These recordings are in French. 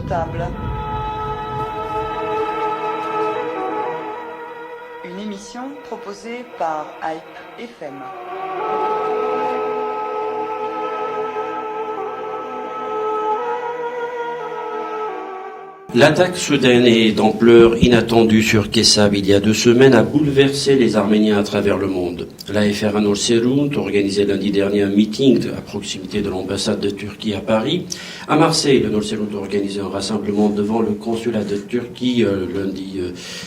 table. Une émission proposée par Hype FM. L'attaque soudaine et d'ampleur inattendue sur Kessab il y a 2 semaines a bouleversé les Arméniens à travers le monde. La FRA Norserunt organisait lundi dernier un meeting à proximité de l'ambassade de Turquie à Paris. À Marseille, le Norserunt organisait un rassemblement devant le consulat de Turquie lundi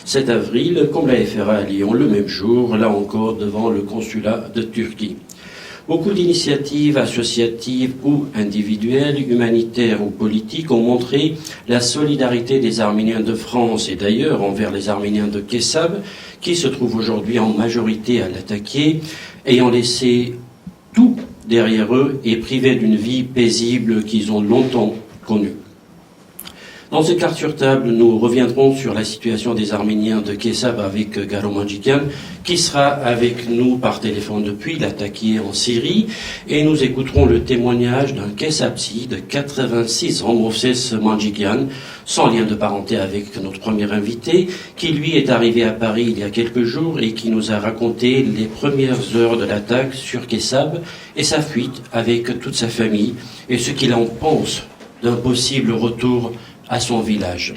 7 avril, comme la FRA à Lyon le même jour, là encore devant le consulat de Turquie. Beaucoup d'initiatives associatives ou individuelles, humanitaires ou politiques ont montré la solidarité des Arméniens de France et d'ailleurs envers les Arméniens de Kessab, qui se trouvent aujourd'hui en majorité à l'attaquer, ayant laissé tout derrière eux et privés d'une vie paisible qu'ils ont longtemps connue. Dans ce quart sur table, nous reviendrons sur la situation des Arméniens de Kessab avec Garo Manjikian, qui sera avec nous par téléphone depuis l'attaqué en Syrie, et nous écouterons le témoignage d'un Kessabsi de 86 ans, Moses Manjikian, sans lien de parenté avec notre premier invité, qui lui est arrivé à Paris il y a quelques jours et qui nous a raconté les premières heures de l'attaque sur Kessab et sa fuite avec toute sa famille et ce qu'il en pense d'un possible retour à son village.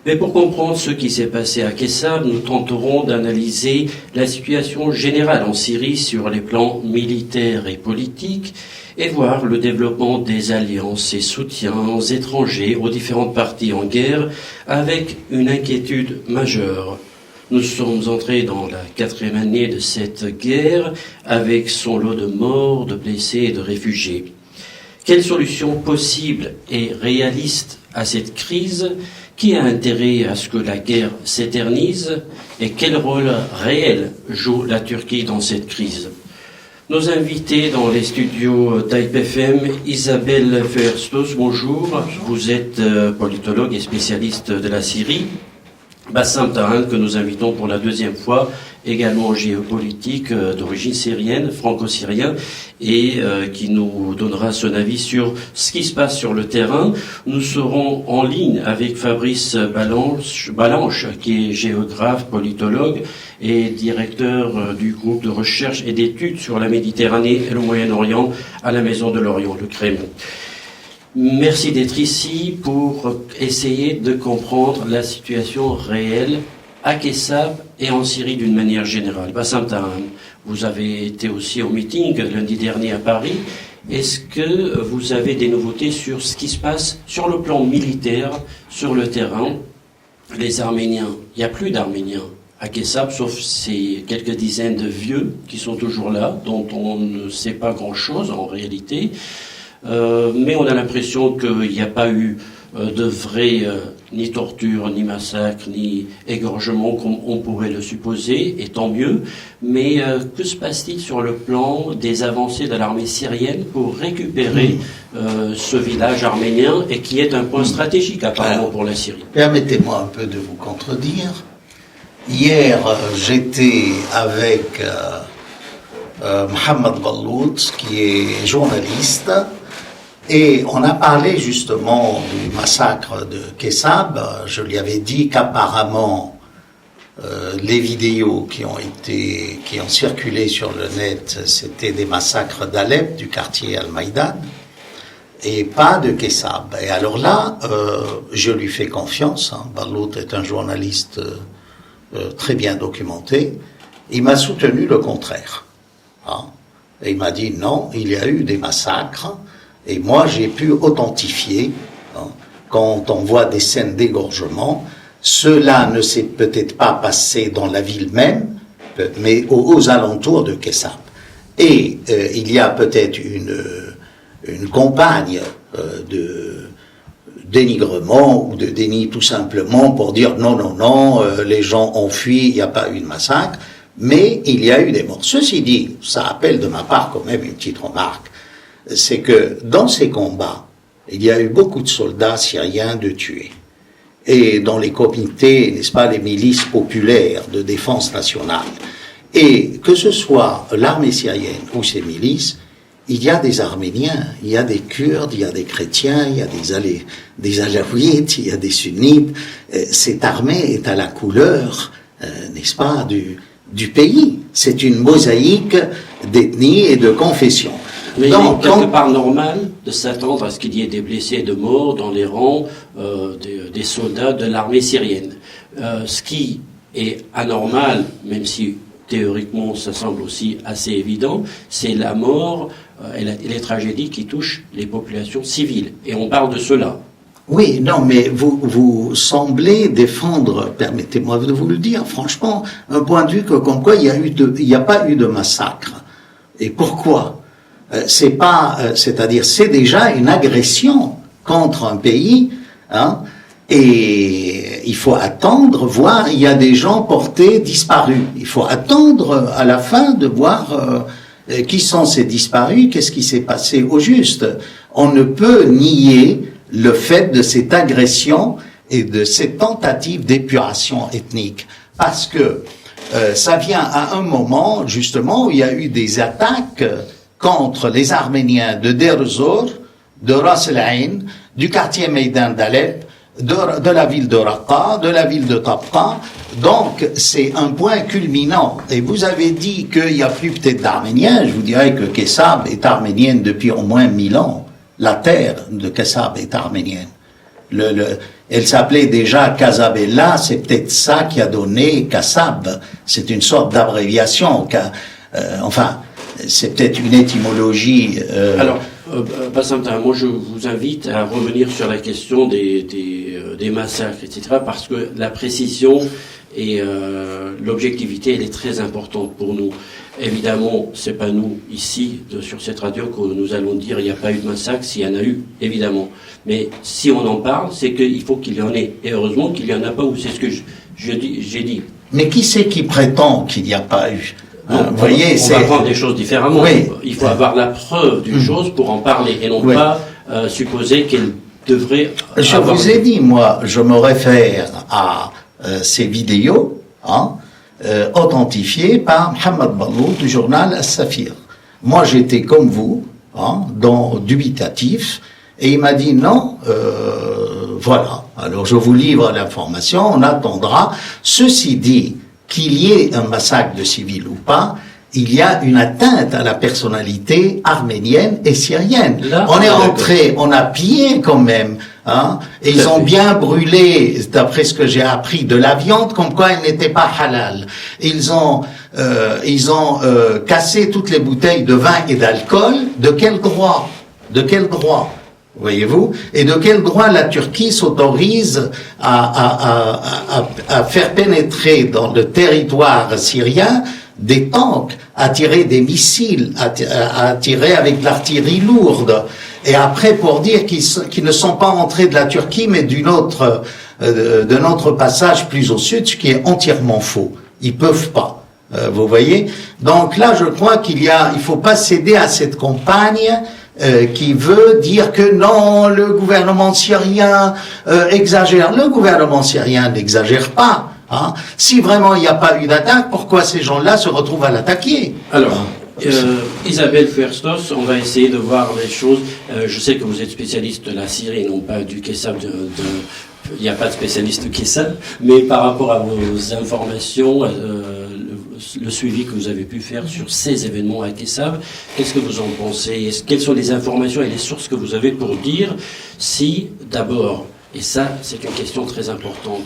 Mais pour comprendre ce qui s'est passé à Kessab, nous tenterons d'analyser la situation générale en Syrie sur les plans militaires et politiques et voir le développement des alliances et soutiens étrangers aux différentes parties en guerre avec une inquiétude majeure. Nous sommes entrés dans la 4e année de cette guerre avec son lot de morts, de blessés et de réfugiés. Quelle solution possible et réaliste à cette crise? Qui a intérêt à ce que la guerre s'éternise? Et quel rôle réel joue la Turquie dans cette crise? Nos invités dans les studios d'Hype FM, Isabelle Ferstos, bonjour. Vous êtes politologue et spécialiste de la Syrie. Bassam Tahan, que nous invitons pour la 2e fois, également géopolitique d'origine syrienne, franco-syrien, et qui nous donnera son avis sur ce qui se passe sur le terrain. Nous serons en ligne avec Fabrice Balanche, qui est géographe, politologue et directeur du groupe de recherche et d'études sur la Méditerranée et le Moyen-Orient à la Maison de l'Orient, le Crémon. Merci d'être ici pour essayer de comprendre la situation réelle à Kessab et en Syrie d'une manière générale. Bassam Tahan, vous avez été aussi au meeting lundi dernier à Paris. Est-ce que vous avez des nouveautés sur ce qui se passe sur le plan militaire, sur le terrain? Les Arméniens, il n'y a plus d'Arméniens à Kessab, sauf ces quelques dizaines de vieux qui sont toujours là, dont on ne sait pas grand-chose en réalité. Mais on a l'impression qu'il n'y a pas eu de vrai ni torture, ni massacre, ni égorgement comme on pourrait le supposer, et tant mieux. Mais que se passe-t-il sur le plan des avancées de l'armée syrienne pour récupérer ce village arménien et qui est un point stratégique apparemment pour la Syrie? Permettez-moi un peu de vous contredire. Hier, j'étais avec Mohamed Ballout, qui est journaliste, et on a parlé justement du massacre de Kessab. Je lui avais dit qu'apparemment les vidéos qui ont circulé sur le net, c'était des massacres d'Alep, du quartier Al-Maïdan, et pas de Kessab. Et alors là, je lui fais confiance. Ballout est un journaliste très bien documenté. Il m'a soutenu le contraire. Et il m'a dit non, il y a eu des massacres. Et moi, j'ai pu authentifier, quand on voit des scènes d'égorgement, cela ne s'est peut-être pas passé dans la ville même, mais aux alentours de Kessab. Et il y a peut-être une campagne de dénigrement ou de déni tout simplement pour dire non, les gens ont fui, il n'y a pas eu de massacre, mais il y a eu des morts. Ceci dit, ça appelle de ma part quand même une petite remarque. C'est que dans ces combats, il y a eu beaucoup de soldats syriens de tués. Et dans les comités, n'est-ce pas, les milices populaires de défense nationale. Et que ce soit l'armée syrienne ou ses milices, il y a des Arméniens, il y a des Kurdes, il y a des chrétiens, il y a des Alaouites, il y a des Sunnites. Cette armée est à la couleur, n'est-ce pas, du pays. C'est une mosaïque d'ethnies et de confessions. Mais il est quelque part normal de s'attendre à ce qu'il y ait des blessés et de morts dans les rangs des soldats de l'armée syrienne. Ce qui est anormal, même si théoriquement ça semble aussi assez évident, c'est la mort et les tragédies qui touchent les populations civiles. Et on parle de cela. Oui, non, mais vous semblez défendre, permettez-moi de vous le dire, franchement, un point de vue comme quoi il n'y a pas eu de massacre. Et pourquoi? C'est-à-dire, c'est déjà une agression contre un pays, hein, et il faut attendre, voir, il y a des gens portés disparus. Il faut attendre à la fin de voir qui sont ces disparus, qu'est-ce qui s'est passé au juste. On ne peut nier le fait de cette agression et de cette tentative d'épuration ethnique. Parce que ça vient à un moment, justement, où il y a eu des attaques contre les Arméniens de Deir ez-Zor, de Ras el-Ain, du quartier Meydan d'Alep, de la ville de Raqqa, de la ville de Tabqa. Donc, c'est un point culminant. Et vous avez dit qu'il n'y a plus peut-être d'Arméniens. Je vous dirais que Kessab est arménienne depuis au moins 1000 ans. La terre de Kessab est arménienne. Elle s'appelait déjà Casabella, c'est peut-être ça qui a donné Kassab. C'est une sorte d'abréviation. Enfin, c'est peut-être une étymologie. Alors, Bassamta, moi je vous invite à revenir sur la question des massacres, etc., parce que la précision et l'objectivité, elle est très importante pour nous. Évidemment, c'est pas nous, ici, sur cette radio, que nous allons dire il n'y a pas eu de massacre, s'il y en a eu, évidemment. Mais si on en parle, c'est qu'il faut qu'il y en ait. Et heureusement qu'il n'y en a pas, ou c'est ce que j'ai dit. Mais qui c'est qui prétend qu'il n'y a pas eu? Vous voyez, on va prendre des choses différemment. Oui. Il faut avoir la preuve d'une chose pour en parler, et non pas supposer qu'elle devrait Je vous ai dit, moi, je me réfère à ces vidéos, authentifiées par Mohamed Ballout du journal As-Safir. Moi, j'étais comme vous, dubitatif, et il m'a dit non, voilà. Alors, je vous livre l'information, on attendra. Ceci dit, qu'il y ait un massacre de civils ou pas, il y a une atteinte à la personnalité arménienne et syrienne. Là, on est rentré, on a pillé quand même, et ils ont bien brûlé, d'après ce que j'ai appris, de la viande, comme quoi elle n'était pas halal. Ils ont cassé toutes les bouteilles de vin et d'alcool. De quel droit? De quel droit? Voyez-vous? Et de quel droit la Turquie s'autorise à faire pénétrer dans le territoire syrien des tanks, à tirer des missiles, à tirer avec de l'artillerie lourde, et après pour dire qu'ils ne sont pas entrés de la Turquie, mais de notre passage plus au sud, ce qui est entièrement faux. Ils peuvent pas. Vous voyez? Donc là, je crois il faut pas céder à cette campagne qui veut dire que non, le gouvernement syrien exagère. Le gouvernement syrien n'exagère pas. Si vraiment il n'y a pas eu d'attaque, pourquoi ces gens-là se retrouvent à l'attaquer? Alors, Isabelle Fuerstos, on va essayer de voir les choses. Je sais que vous êtes spécialiste de la Syrie, non pas du Kessab. Il n'y a pas de spécialiste Kessab, mais par rapport à vos informations, le suivi que vous avez pu faire sur ces événements à Kessab, qu'est-ce que vous en pensez? Quelles sont les informations et les sources que vous avez pour dire si, d'abord, et ça c'est une question très importante,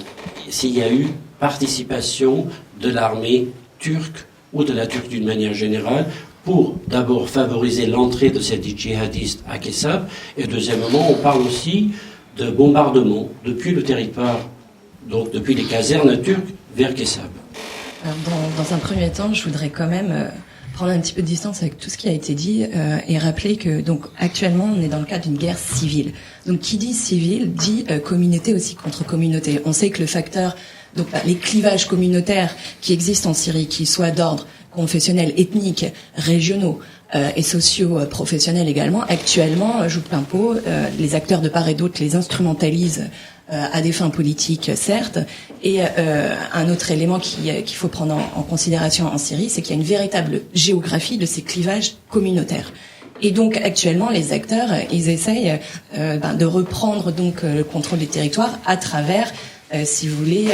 s'il y a eu participation de l'armée turque ou de la Turquie d'une manière générale pour d'abord favoriser l'entrée de ces djihadistes à Kessab, et deuxièmement, on parle aussi de bombardements depuis le territoire, donc depuis les casernes turques vers Kessab. Dans un premier temps, je voudrais quand même prendre un petit peu de distance avec tout ce qui a été dit et rappeler que donc actuellement on est dans le cadre d'une guerre civile. Donc qui dit civile dit communauté aussi contre communauté. On sait que le facteur, donc les clivages communautaires qui existent en Syrie, qu'ils soient d'ordre confessionnel, ethnique, régionaux et sociaux, professionnels également, actuellement jouent plein pot. Les acteurs de part et d'autre les instrumentalisent à des fins politiques, certes. Et un autre élément qu'il faut prendre en considération en Syrie, c'est qu'il y a une véritable géographie de ces clivages communautaires. Et donc actuellement, les acteurs, ils essayent de reprendre donc le contrôle des territoires à travers, si vous voulez,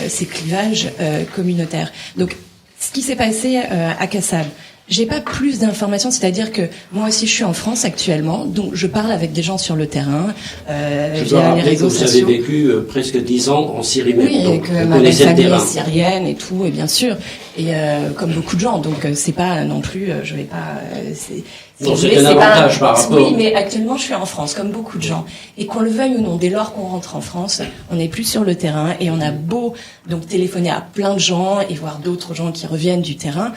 ces clivages communautaires. Donc, ce qui s'est passé à Kassab, j'ai pas plus d'informations, c'est-à-dire que moi aussi je suis en France actuellement, donc je parle avec des gens sur le terrain, via les réseaux sociaux. Vous avez vécu presque 10 ans en Syrie même, oui, donc et que ma famille est syrienne et tout, et bien sûr, et comme beaucoup de gens, donc c'est pas non plus, je vais pas, c'est un avantage par rapport. Oui, mais actuellement je suis en France, comme beaucoup de gens, et qu'on le veuille ou non, dès lors qu'on rentre en France, on n'est plus sur le terrain, et on a beau donc téléphoner à plein de gens et voir d'autres gens qui reviennent du terrain.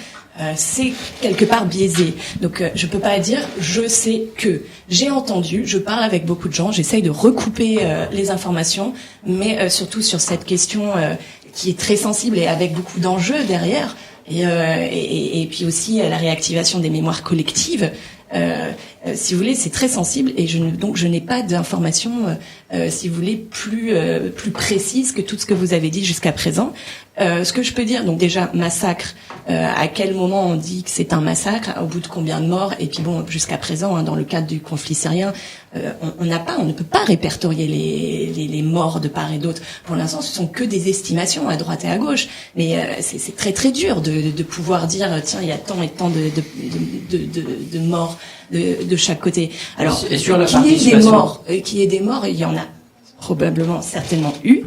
C'est quelque part biaisé. Donc je peux pas dire je sais que. J'ai entendu, je parle avec beaucoup de gens, j'essaye de recouper les informations, mais surtout sur cette question qui est très sensible et avec beaucoup d'enjeux derrière, et puis aussi la réactivation des mémoires collectives. Si vous voulez, c'est très sensible et donc je n'ai pas d'informations, si vous voulez, plus précises que tout ce que vous avez dit jusqu'à présent. Ce que je peux dire, donc déjà massacre. À quel moment on dit que c'est un massacre, au bout de combien de morts, et puis bon, jusqu'à présent, dans le cadre du conflit syrien, on ne peut pas répertorier les morts de part et d'autre. Pour l'instant, ce sont que des estimations à droite et à gauche, mais c'est très très dur de pouvoir dire tiens, il y a tant et tant de morts de chaque côté. Alors, qu'il y ait des morts, il y en a probablement certainement eu.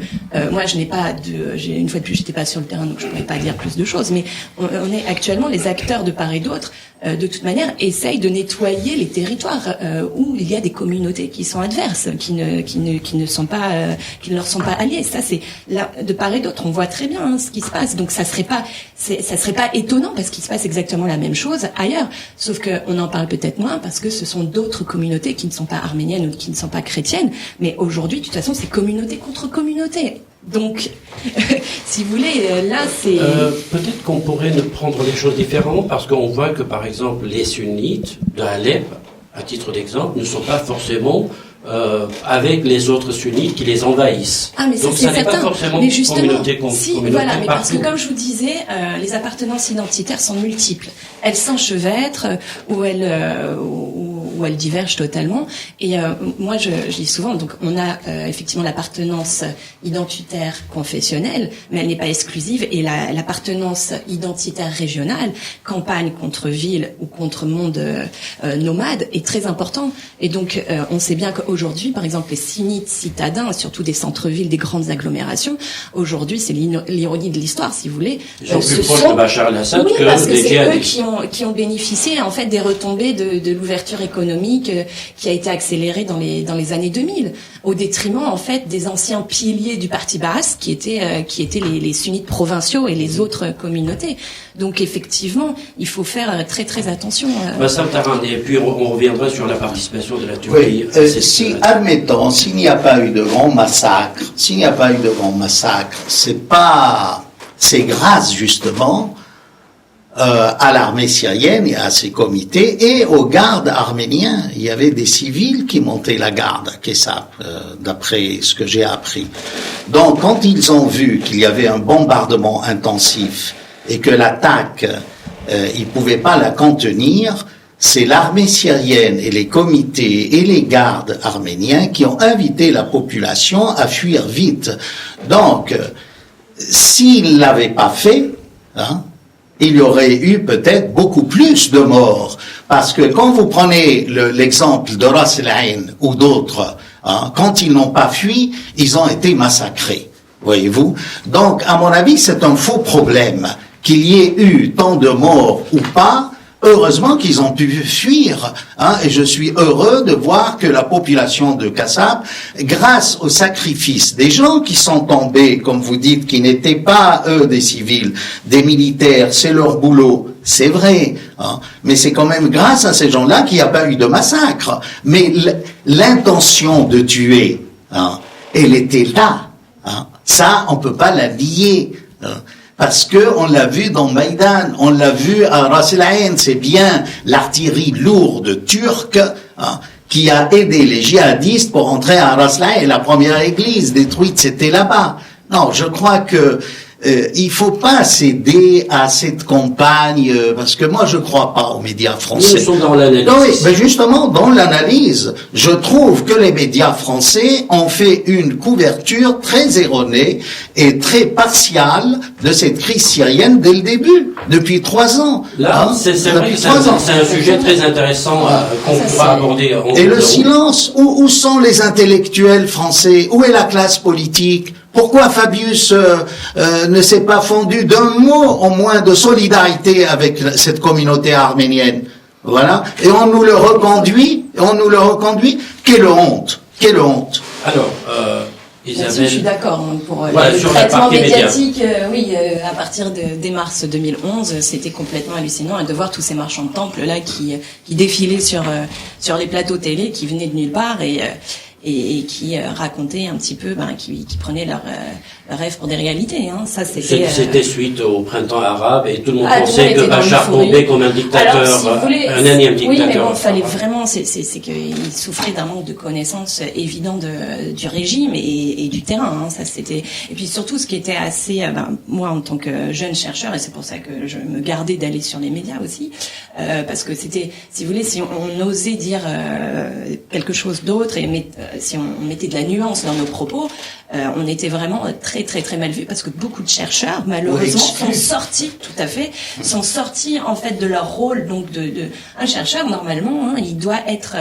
Moi, une fois de plus, j'étais pas sur le terrain, donc je pourrais pas dire plus de choses, mais on est actuellement, les acteurs de part et d'autre, de toute manière, essayent de nettoyer les territoires où il y a des communautés qui sont adverses, qui ne leur sont pas alliées. Ça, c'est là, de part et d'autre, on voit très bien ce qui se passe. Donc, ça serait pas étonnant parce qu'il se passe exactement la même chose ailleurs. Sauf que on en parle peut-être moins parce que ce sont d'autres communautés qui ne sont pas arméniennes ou qui ne sont pas chrétiennes. Mais aujourd'hui, de toute façon, c'est communauté contre communauté. Donc, si vous voulez, là, c'est... Peut-être qu'on pourrait prendre les choses différemment, parce qu'on voit que, par exemple, les sunnites de Alep, à titre d'exemple, ne sont pas forcément avec les autres sunnites qui les envahissent. Ah, mais donc ça, ça n'est pas forcément communauté contre communauté. Voilà, mais parce que comme je vous disais, les appartenances identitaires sont multiples. Elles s'enchevêtrent ou elles divergent totalement. Et moi, je dis souvent, donc on a effectivement l'appartenance identitaire confessionnelle, mais elle n'est pas exclusive. Et l'appartenance identitaire régionale, campagne contre ville ou contre monde nomade, est très important. Et donc, on sait bien qu'aujourd'hui, par exemple, les sunnites citadins, surtout des centres-villes, des grandes agglomérations, aujourd'hui, c'est l'ironie de l'histoire, si vous voulez. Ils sont plus proches de Bachar el-Assad que parce que des djihadistes. C'est eux qui ont bénéficié en fait des retombées de l'ouverture économique qui a été accélérée dans les années 2000, au détriment en fait des anciens piliers du parti Baas qui étaient les sunnites provinciaux et les autres communautés. Donc effectivement, il faut faire très très attention. Bassam Taran, et puis on reviendra sur la participation de la Turquie. Oui, admettons, s'il n'y a pas eu de grand massacre, c'est grâce justement à l'armée syrienne et à ses comités et aux gardes arméniens. Il y avait des civils qui montaient la garde à Kassab, d'après ce que j'ai appris. Donc, quand ils ont vu qu'il y avait un bombardement intensif et que l'attaque, ils pouvaient pas la contenir, c'est l'armée syrienne et les comités et les gardes arméniens qui ont invité la population à fuir vite. Donc, s'ils l'avaient pas fait, il y aurait eu peut-être beaucoup plus de morts. Parce que quand vous prenez l'exemple de Ras el-Ain ou d'autres, quand ils n'ont pas fui, ils ont été massacrés. Voyez-vous? Donc, à mon avis, c'est un faux problème. Qu'il y ait eu tant de morts ou pas, heureusement qu'ils ont pu fuir, et je suis heureux de voir que la population de Kassab, grâce au sacrifice des gens qui sont tombés, comme vous dites, qui n'étaient pas eux des civils, des militaires, c'est leur boulot, c'est vrai, mais c'est quand même grâce à ces gens-là qu'il n'y a pas eu de massacre. Mais l'intention de tuer, elle était là, ça on peut pas la nier. Parce que on l'a vu dans Maïdan, on l'a vu à Ras el-Ain, c'est bien l'artillerie lourde turque qui a aidé les djihadistes pour entrer à Ras el-Ain. La première église détruite, c'était là-bas. Non, je crois que il faut pas céder à cette campagne, parce que moi je crois pas aux médias français. Nous sommes dans l'analyse. Non, oui, mais justement, dans l'analyse, je trouve que les médias français ont fait une couverture très erronée et très partiale de cette crise syrienne dès le début, depuis 3 ans. Là, Hein, c'est vrai depuis que 3 ans. c'est un sujet très intéressant qu'on Ça, pourra c'est- aborder. en Et le cours de route. silence, où sont les intellectuels français? Où est la classe politique? Pourquoi Fabius ne s'est pas fendu d'un mot au moins de solidarité avec cette communauté arménienne? Voilà. Et on nous le reconduit, Quelle honte! Quelle honte! Alors, Là-dessus, Isabelle. je suis d'accord hein, pour Voilà, le sur la traitement partie média. médiatique. Oui, à partir dès mars 2011, c'était complètement hallucinant et de voir tous ces marchands de temple là qui défilaient sur les plateaux télé, qui venaient de nulle part et qui racontaient un petit peu, qui prenaient leurs rêves pour des réalités. Hein. Ça, C'était suite au printemps arabe et tout le monde Ah, tout le pensait monde que était dans Bachar l'euphorie. tombait comme un dictateur, Alors, si vous voulez, un énième dictateur. Oui, mais bon, il fallait vraiment, c'est qu'il souffrait d'un manque de connaissances évident du régime et du terrain. Hein, ça, c'était. Et puis surtout, ce qui était assez, moi en tant que jeune chercheur, et c'est pour ça que je me gardais d'aller sur les médias aussi, parce que c'était, si vous voulez, si on osait dire quelque chose d'autre et si on mettait de la nuance dans nos propos, on était vraiment très très très mal vu parce que beaucoup de chercheurs malheureusement sont sortis, tout à fait, sont sortis en fait de leur rôle. Donc un chercheur normalement, hein, il doit être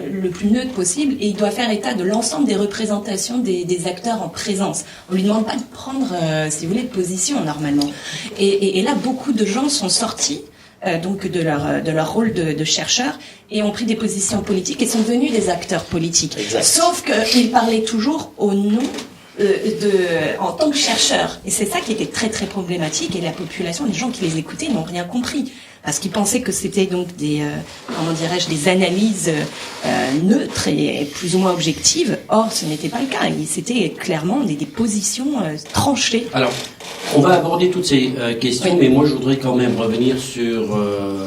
le plus neutre possible et il doit faire état de l'ensemble des représentations des acteurs en présence. On lui demande pas de prendre, si vous voulez, de position normalement. Et là, beaucoup de gens sont sortis. Donc de leur rôle de chercheur et ont pris des positions politiques et sont devenus des acteurs politiques. Exact. Sauf qu'ils parlaient toujours au nom en tant que chercheurs. Et c'est ça qui était très très problématique et la population, les gens qui les écoutaient n'ont rien compris. Parce qu'ils pensaient que c'était donc des des analyses neutres et plus ou moins objectives. Or, ce n'était pas le cas. C'était clairement des positions tranchées. Alors, on va aborder toutes ces questions, Oui. mais moi je voudrais quand même revenir sur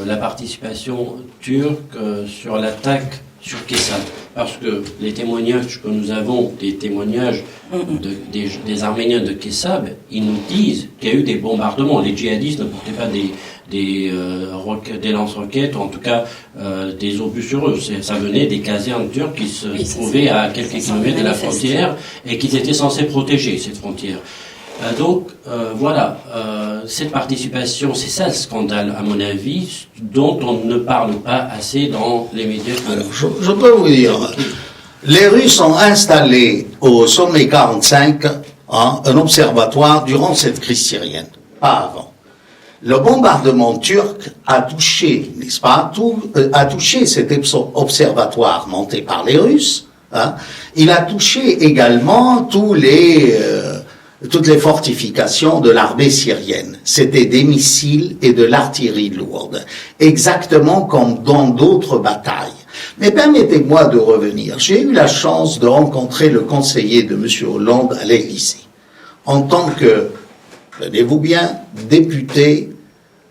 la participation turque, sur l'attaque sur Kessal. Parce que les témoignages que nous avons, des témoignages des Arméniens de Kessab, ils nous disent qu'il y a eu des bombardements. Les djihadistes ne portaient pas des lance-roquettes, ou en tout cas des obus sur eux. Ça venait des casernes turques qui se trouvaient à quelques kilomètres de la frontière et qui étaient censés protéger cette frontière. Voilà, cette participation, c'est ça le scandale, à mon avis, dont on ne parle pas assez dans les médias. Alors, je peux vous dire, les Russes ont installé au sommet 45 un observatoire durant cette crise syrienne, pas avant. Le bombardement turc a touché, n'est-ce pas, a touché cet observatoire monté par les Russes. Il a touché également toutes les fortifications de l'armée syrienne. C'était des missiles et de l'artillerie lourde, exactement comme dans d'autres batailles. Mais permettez-moi de revenir. J'ai eu la chance de rencontrer le conseiller de M. Hollande à l'Élysée, en tant que, tenez-vous bien, député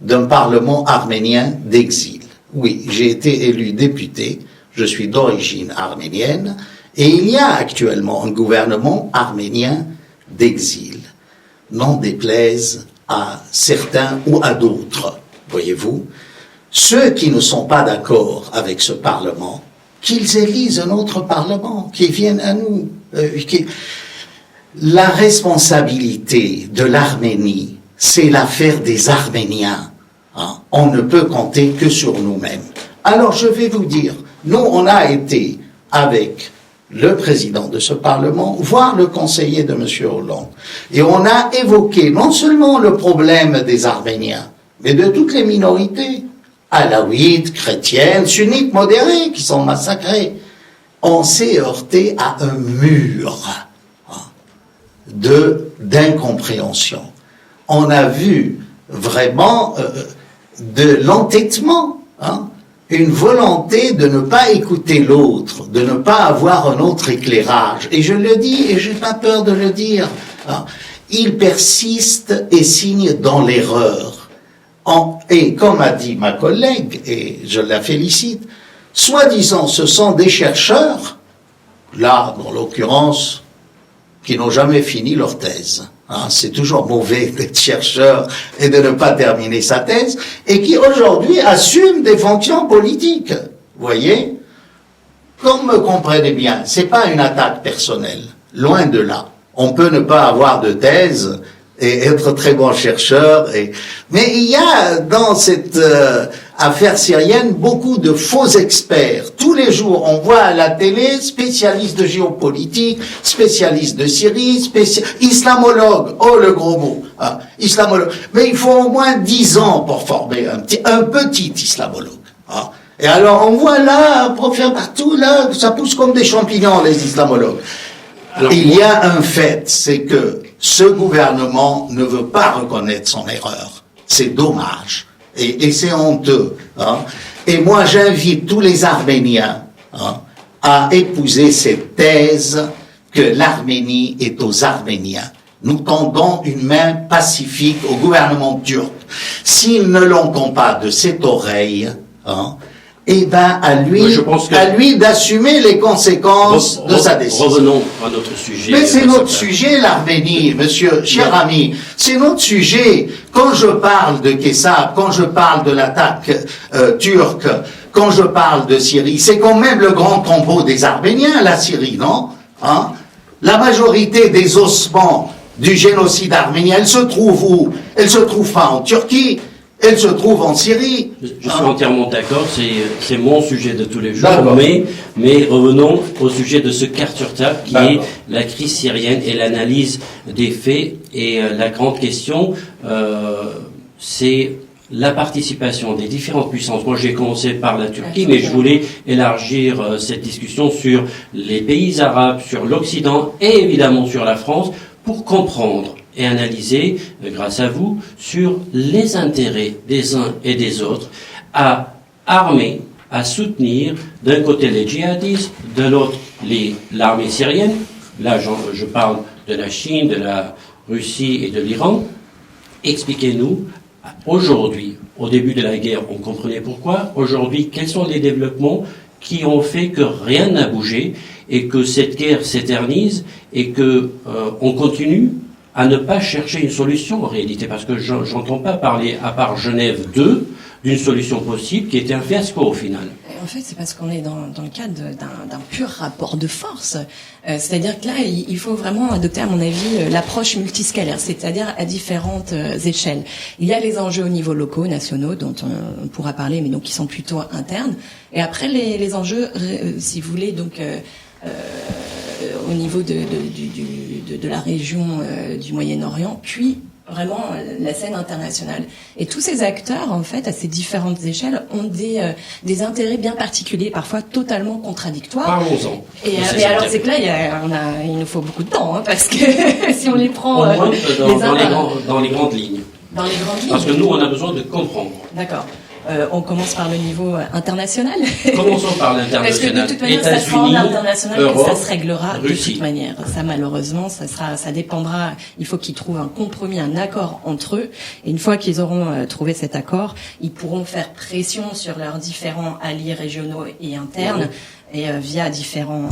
d'un parlement arménien d'exil. Oui, j'ai été élu député, je suis d'origine arménienne, et il y a actuellement un gouvernement arménien d'exil, n'en déplaise à certains ou à d'autres, voyez-vous. Ceux qui ne sont pas d'accord avec ce Parlement, qu'ils élisent un autre Parlement, qu'ils viennent à nous. La responsabilité de l'Arménie, c'est l'affaire des Arméniens. On ne peut compter que sur nous-mêmes. Alors je vais vous dire, nous on a été avec le président de ce Parlement, voire le conseiller de M. Hollande. Et on a évoqué non seulement le problème des Arméniens, mais de toutes les minorités, alaouites, chrétiennes, sunnites, modérées, qui sont massacrées. On s'est heurté à un mur d'incompréhension. On a vu vraiment de l'entêtement, une volonté de ne pas écouter l'autre, de ne pas avoir un autre éclairage. Et je le dis, et j'ai pas peur de le dire, il persiste et signe dans l'erreur. Et comme a dit ma collègue, et je la félicite, soi-disant ce sont des chercheurs, là, dans l'occurrence, qui n'ont jamais fini leur thèse. Hein, c'est toujours mauvais d'être chercheur et de ne pas terminer sa thèse, et qui aujourd'hui assume des fonctions politiques. Vous voyez? Comme me comprenez bien, c'est pas une attaque personnelle. Loin de là. On peut ne pas avoir de thèse et être très bon chercheur. Mais il y a dans cette affaire syrienne beaucoup de faux experts. Tous les jours, on voit à la télé spécialistes de géopolitique, spécialistes de Syrie, islamologues. Oh, le gros mot. Hein, islamologue. Mais il faut au moins 10 ans pour former un petit islamologue. Hein. Et alors, on voit là, profère partout, là, ça pousse comme des champignons, les islamologues. Alors, il y a un fait, c'est que ce gouvernement ne veut pas reconnaître son erreur. C'est dommage. Et c'est honteux. Hein. Et moi, j'invite tous les Arméniens à épouser cette thèse que l'Arménie est aux Arméniens. Nous tendons une main pacifique au gouvernement turc. S'ils ne l'entendent pas de cette oreille, eh ben, à lui d'assumer les conséquences de sa décision. Revenons à notre sujet. Mais c'est notre sujet, l'Arménie, monsieur, cher ami. C'est notre sujet. Quand je parle de Kessab, quand je parle de l'attaque turque, quand je parle de Syrie, c'est quand même le grand tombeau des Arméniens, la Syrie, non? Hein? La majorité des ossements du génocide arménien, elle se trouve où? Elle se trouve pas en Turquie. Elle se trouve en Syrie. Je suis entièrement d'accord, c'est mon sujet de tous les jours, mais revenons au sujet de ce quart sur table qui est la crise syrienne et l'analyse des faits. Et la grande question, c'est la participation des différentes puissances. Moi, j'ai commencé par la Turquie, mais je voulais élargir cette discussion sur les pays arabes, sur l'Occident et évidemment sur la France pour comprendre et analyser, grâce à vous, sur les intérêts des uns et des autres, à armer, à soutenir d'un côté les djihadistes, de l'autre l'armée syrienne. Là, je parle de la Chine, de la Russie et de l'Iran. Expliquez-nous, aujourd'hui, au début de la guerre, on comprenait pourquoi. Aujourd'hui, quels sont les développements qui ont fait que rien n'a bougé et que cette guerre s'éternise et que on continue à ne pas chercher une solution en réalité, parce que j'entends pas parler, à part Genève 2, d'une solution possible qui était un fiasco au final. En fait, c'est parce qu'on est dans le cadre d'un pur rapport de force. C'est-à-dire que là, il faut vraiment adopter, à mon avis, l'approche multiscalaire, c'est-à-dire à différentes échelles. Il y a les enjeux au niveau locaux, nationaux, dont on pourra parler, mais donc qui sont plutôt internes. Et après, les enjeux, si vous voulez, donc au niveau de la région du Moyen-Orient, puis vraiment la scène internationale. Et tous ces acteurs, en fait, à ces différentes échelles, ont des intérêts bien particuliers, parfois totalement contradictoires. Parlons-en. Et alors, c'est que là, il nous faut beaucoup de temps, parce que si on les prend au moins dans les grandes lignes. Dans les grandes lignes. Parce que nous, on a besoin de comprendre. D'accord. On commence par le niveau international. Commençons par l'international. Parce que de toute manière, ça sera en international que ça se réglera Russie. de toute manière. Ça, malheureusement, ça dépendra. Il faut qu'ils trouvent un compromis, un accord entre eux. Et une fois qu'ils auront trouvé cet accord, ils pourront faire pression sur leurs différents alliés régionaux et internes, et via différents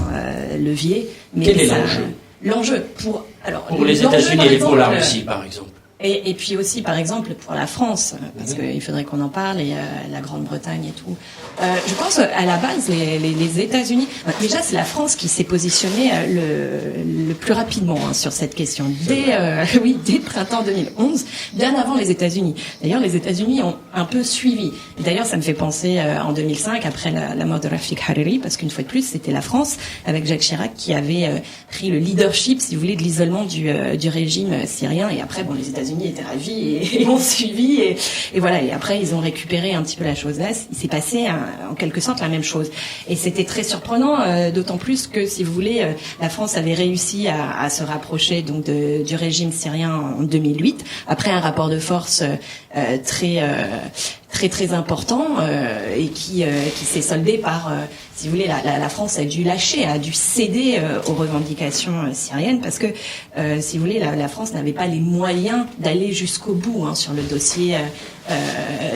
leviers. Mais quel est l'enjeu? L'enjeu pour les États-Unis et pour la Russie, par exemple. Et puis aussi, par exemple, pour la France, parce qu'il faudrait qu'on en parle, et la Grande-Bretagne et tout. Je pense, à la base, les États-Unis... Déjà, c'est la France qui s'est positionnée le plus rapidement sur cette question. Dès le printemps 2011, bien avant les États-Unis. D'ailleurs, les États-Unis ont un peu suivi. D'ailleurs, ça me fait penser en 2005, après la mort de Rafik Hariri, parce qu'une fois de plus, c'était la France, avec Jacques Chirac, qui avait pris le leadership, si vous voulez, de l'isolement du régime syrien. Et après, les États-Unis étaient ravis et ont suivi et voilà, et après ils ont récupéré un petit peu la chose. Là, il s'est passé en quelque sorte la même chose et c'était très surprenant, d'autant plus que, si vous voulez, la France avait réussi à se rapprocher donc du régime syrien en 2008 après un rapport de force très important et qui s'est soldé par, si vous voulez, la France a dû lâcher, a dû céder aux revendications syriennes parce que, si vous voulez, la France n'avait pas les moyens d'aller jusqu'au bout sur le dossier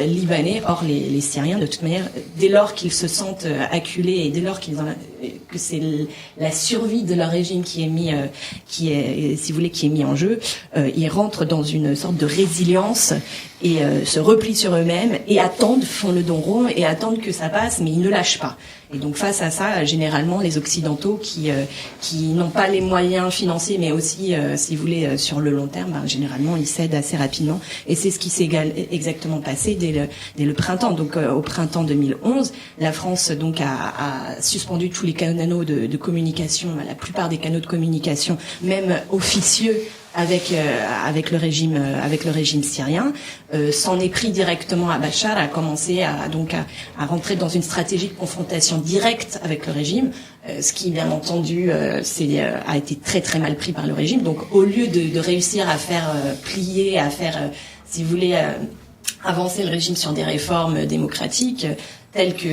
libanais. Or, les Syriens, de toute manière, dès lors qu'ils se sentent acculés et dès lors que c'est la survie de leur régime qui est mis en jeu, ils rentrent dans une sorte de résilience et se replient sur eux-mêmes et attendent, font le dos rond et attendent que ça passe, mais ils ne lâchent pas. Et donc face à ça, généralement les Occidentaux qui n'ont pas les moyens financiers, mais aussi, si vous voulez, sur le long terme, généralement ils cèdent assez rapidement. Et c'est ce qui s'est exactement passé dès le printemps. Donc au printemps 2011, la France donc a suspendu tous les canaux de communication, la plupart des canaux de communication, même officieux, avec le régime syrien, s'en est pris directement à Bachar, a commencé à rentrer dans une stratégie de confrontation directe avec le régime, ce qui bien entendu a été très très mal pris par le régime. Donc au lieu de réussir à faire plier, à faire si vous voulez avancer le régime sur des réformes démocratiques tel que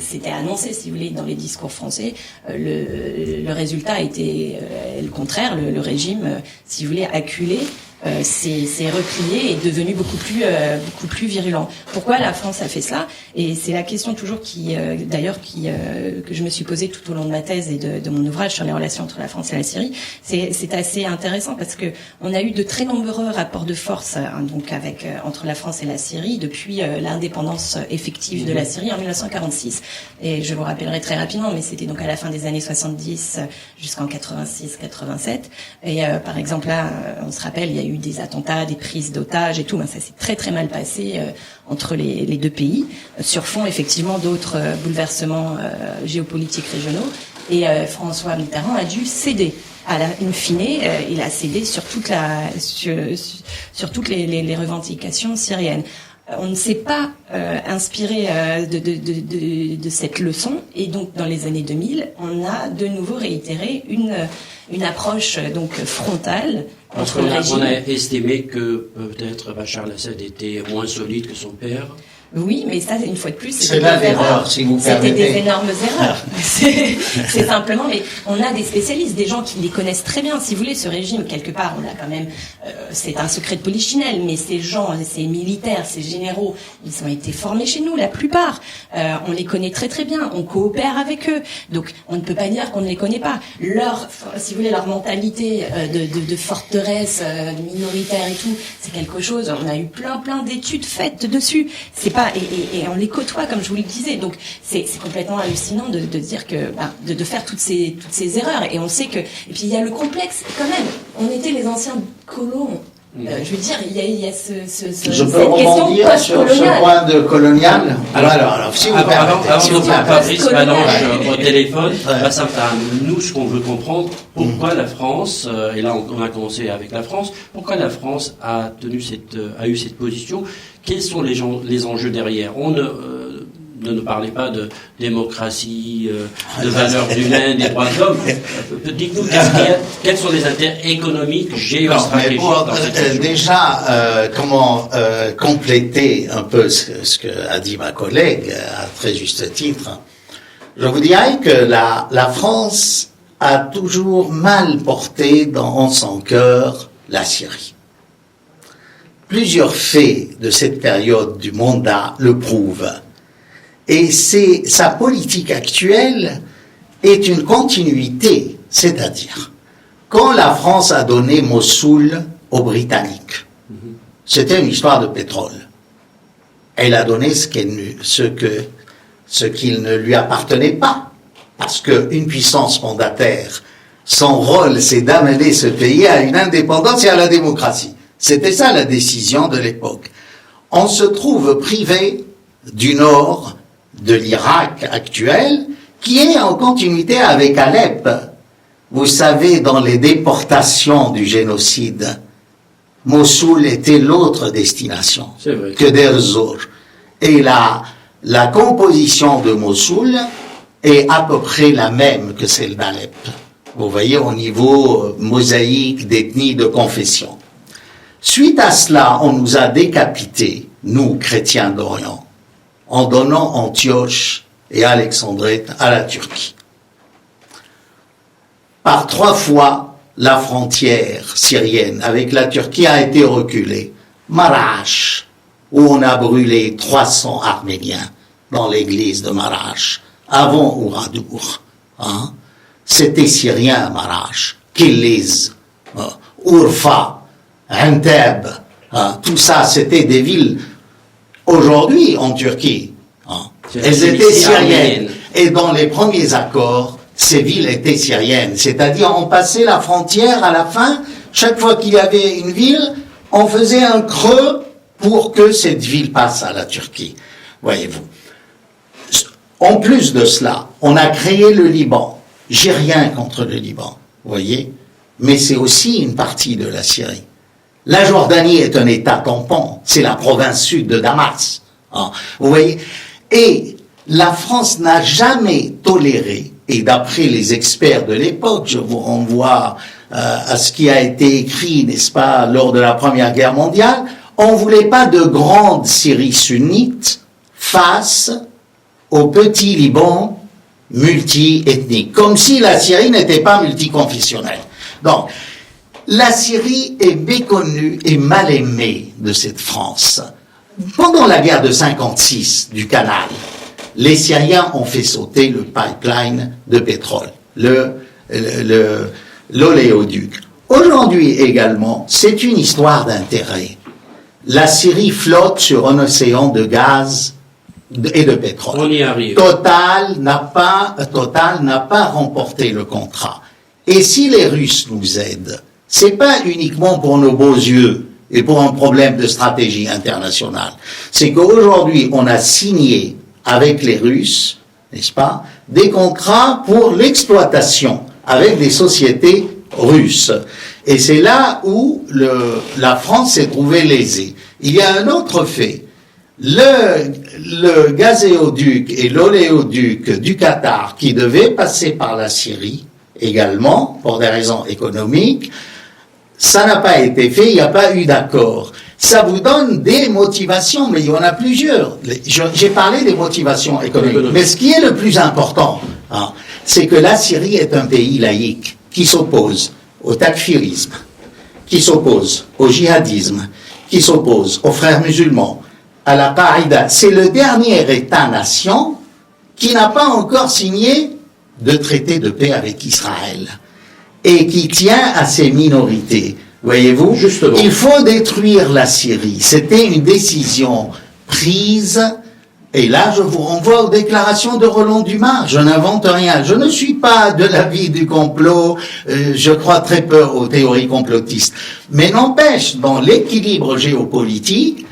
c'était annoncé, si vous voulez, dans les discours français, le résultat a été le contraire. Le régime, si vous voulez, acculé, s'est replié et est devenu beaucoup plus virulent. Pourquoi la France a fait cela? Et c'est la question toujours que je me suis posée tout au long de ma thèse et de mon ouvrage sur les relations entre la France et la Syrie. C'est assez intéressant parce que on a eu de très nombreux rapports de force donc entre la France et la Syrie depuis l'indépendance effective de la Syrie en 1946. Et je vous rappellerai très rapidement, mais c'était donc à la fin des années 70 jusqu'en 86-87. Et par exemple là, on se rappelle, il y a eu des attentats, des prises d'otages et tout, ça s'est très très mal passé entre les deux pays, sur fond effectivement d'autres bouleversements géopolitiques régionaux. Et François Mitterrand a dû céder. In fine, il a cédé sur toutes les revendications syriennes. On ne s'est pas inspiré de cette leçon, et donc dans les années 2000, on a de nouveau réitéré une approche donc frontale contre le régime. On a estimé que peut-être Bachar el-Assad était moins solide que son père. Oui, mais ça, une fois de plus, c'est là l'erreur, si vous permettez. C'était des énormes erreurs. C'est simplement, mais on a des spécialistes, des gens qui les connaissent très bien. Si vous voulez, ce régime, quelque part, on a quand même, c'est un secret de polichinelle, mais ces gens, ces militaires, ces généraux, ils ont été formés chez nous, la plupart. On les connaît très très bien, on coopère avec eux. Donc, on ne peut pas dire qu'on ne les connaît pas. Si vous voulez, leur mentalité de forteresse minoritaire et tout, c'est quelque chose, on a eu plein d'études faites dessus. C'est pas, et on les côtoie, comme je vous le disais. Donc, c'est complètement hallucinant de dire que, de faire toutes ces erreurs. Et on sait que, et puis il y a le complexe, quand même. On était les anciens colons. Je veux dire, il y a je peux rebondir sur ce point de colonial. Alors, si vous permettez. Avant de Fabrice Balanche au téléphone, Bassam Taham, nous, ce qu'on veut comprendre, pourquoi la France, et là on a commencé avec la France, pourquoi la France a eu cette position? Quels sont les enjeux derrière? On ne parlez pas de démocratie, de valeurs humaines, des droits de l'homme. Dites-nous quels sont les intérêts économiques, géostratégiques dans cette région? Déjà, comment compléter un peu ce que a dit ma collègue à très juste titre. Je vous dirais que la France a toujours mal porté en son cœur la Syrie. Plusieurs faits de cette période du mandat le prouvent. Et sa politique actuelle est une continuité, c'est-à-dire, quand la France a donné Mossoul aux Britanniques, c'était une histoire de pétrole. Elle a donné ce qu'il ne lui appartenait pas, parce qu'une puissance mandataire, son rôle, c'est d'amener ce pays à une indépendance et à la démocratie. C'était ça la décision de l'époque. On se trouve privé du nord de l'Irak actuel, qui est en continuité avec Alep. Vous savez, dans les déportations du génocide, Mossoul était l'autre destination que Deir Zor. Et la composition de Mossoul est à peu près la même que celle d'Alep. Vous voyez, au niveau mosaïque d'ethnie, de confession. Suite à cela, on nous a décapités, nous, chrétiens d'Orient, en donnant Antioche et Alexandrette à la Turquie. Par 3 fois, la frontière syrienne avec la Turquie a été reculée. Marash, où on a brûlé 300 Arméniens dans l'église de Marash, avant Ouradour. Hein? C'était syrien, Marash, Kiliz, Urfa, Anteb, tout ça, c'était des villes, aujourd'hui, en Turquie. Hein? Elles étaient syriennes. Et dans les premiers accords, ces villes étaient syriennes. C'est-à-dire, on passait la frontière à la fin, chaque fois qu'il y avait une ville, on faisait un creux pour que cette ville passe à la Turquie. Voyez-vous. En plus de cela, on a créé le Liban. J'ai rien contre le Liban, voyez, mais c'est aussi une partie de la Syrie. La Jordanie est un État tampon, c'est la province sud de Damas. Hein, vous voyez, et la France n'a jamais toléré, et d'après les experts de l'époque, je vous renvoie à ce qui a été écrit, n'est-ce pas, lors de la Première Guerre mondiale, on ne voulait pas de grande Syrie sunnite face au petit Liban multi-ethnique, comme si la Syrie n'était pas multiconfessionnelle. Donc, la Syrie est méconnue et mal aimée de cette France. Pendant la guerre de 56 du Canal, les Syriens ont fait sauter le pipeline de pétrole, l'oléoduc. Aujourd'hui également, c'est une histoire d'intérêt. La Syrie flotte sur un océan de gaz et de pétrole. On y arrive. Total n'a pas remporté le contrat. Et si les Russes nous aident, c'est pas uniquement pour nos beaux yeux et pour un problème de stratégie internationale. C'est qu'aujourd'hui, on a signé avec les Russes, n'est-ce pas, des contrats pour l'exploitation avec des sociétés russes. Et c'est là où la France s'est trouvée lésée. Il y a un autre fait. Le gazéoduc et l'oléoduc du Qatar, qui devait passer par la Syrie également, pour des raisons économiques, ça n'a pas été fait, il n'y a pas eu d'accord. Ça vous donne des motivations, mais il y en a plusieurs. J'ai parlé des motivations économiques. Mais ce qui est le plus important, hein, c'est que la Syrie est un pays laïque qui s'oppose au takfirisme, qui s'oppose au djihadisme, qui s'oppose aux frères musulmans, à la Qaïda. C'est le dernier État-nation qui n'a pas encore signé de traité de paix avec Israël et qui tient à ses minorités. Voyez-vous, justement, il faut détruire la Syrie. C'était une décision prise. Et là, je vous renvoie aux déclarations de Roland Dumas. Je n'invente rien. Je ne suis pas de l'avis du complot. Je crois très peu aux théories complotistes. Mais n'empêche, dans l'équilibre géopolitique,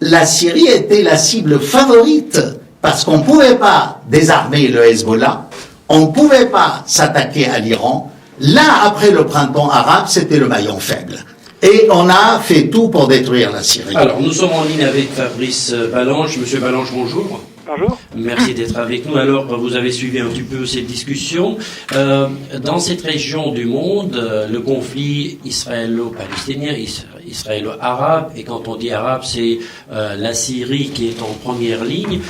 la Syrie était la cible favorite parce qu'on ne pouvait pas désarmer le Hezbollah, on ne pouvait pas s'attaquer à l'Iran. Là, après le printemps arabe, c'était le maillon faible. Et on a fait tout pour détruire la Syrie. Alors, nous sommes en ligne avec Fabrice Balanche. Monsieur Balanche, bonjour. Bonjour. Merci d'être avec nous. Alors, vous avez suivi un petit peu cette discussion. Dans cette région du monde, le conflit israélo-palestinien, israélo-arabe, et quand on dit arabe, c'est la Syrie qui est en première ligne.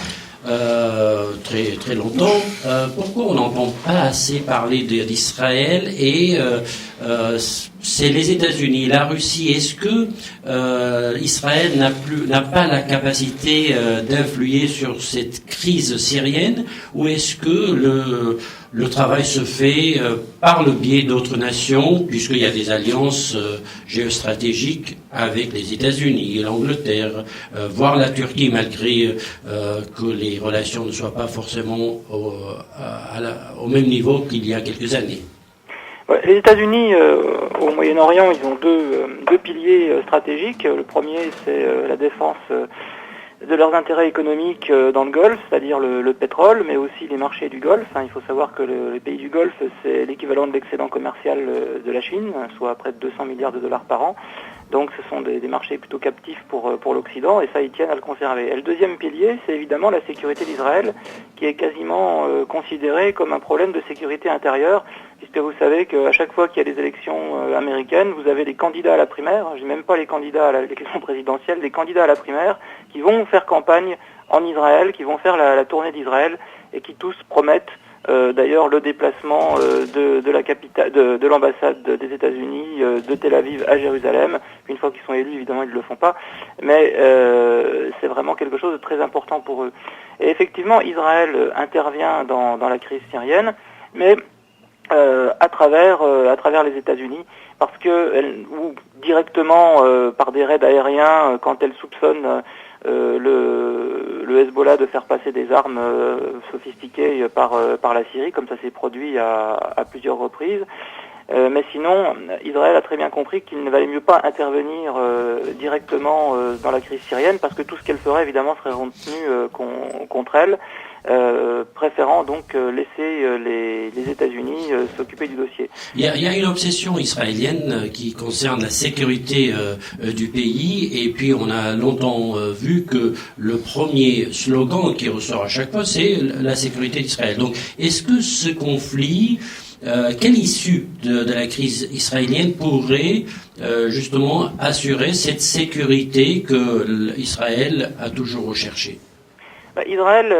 Très très longtemps. Pourquoi on n'entend pas assez parler d'Israël et c'est les États-Unis, la Russie. Est-ce que Israël n'a pas la capacité d'influer sur cette crise syrienne, ou est-ce que le travail se fait par le biais d'autres nations, puisqu'il y a des alliances géostratégiques avec les États-Unis et l'Angleterre, voire la Turquie, malgré que les relations ne soient pas forcément au même niveau qu'il y a quelques années. Ouais, les États-Unis, au Moyen-Orient, ils ont deux piliers stratégiques. Le premier, c'est la défense de leurs intérêts économiques dans le Golfe, c'est-à-dire le pétrole, mais aussi les marchés du Golfe. Il faut savoir que les pays du Golfe, c'est l'équivalent de l'excédent commercial de la Chine, soit près de 200 milliards de dollars par an. Donc ce sont des marchés plutôt captifs pour l'Occident, et ça, ils tiennent à le conserver. Et le deuxième pilier, c'est évidemment la sécurité d'Israël, qui est quasiment considérée comme un problème de sécurité intérieure, puisque vous savez qu'à chaque fois qu'il y a des élections américaines, vous avez des candidats à la primaire, je dis même pas les candidats à l'élection présidentielle, des candidats à la primaire qui vont faire campagne en Israël, qui vont faire la tournée d'Israël, et qui tous promettent D'ailleurs, le déplacement de la capitale, de l'ambassade des États-Unis de Tel Aviv à Jérusalem, une fois qu'ils sont élus, évidemment, ils ne le font pas, mais c'est vraiment quelque chose de très important pour eux. Et effectivement, Israël intervient dans la crise syrienne, mais à travers les États-Unis, parce que ou directement par des raids aériens quand elle soupçonne le Hezbollah de faire passer des armes sophistiquées par la Syrie, comme ça s'est produit à plusieurs reprises. Mais sinon, Israël a très bien compris qu'il ne valait mieux pas intervenir directement dans la crise syrienne, parce que tout ce qu'elle ferait, évidemment, serait retenu contre elle, préférant donc laisser les États-Unis s'occuper du dossier. Il y a une obsession israélienne qui concerne la sécurité du pays, et puis on a longtemps vu que le premier slogan qui ressort à chaque fois, c'est la sécurité d'Israël. Donc, est-ce que ce conflit, quelle issue de la crise israélienne pourrait justement assurer cette sécurité que Israël a toujours recherchée? Israël,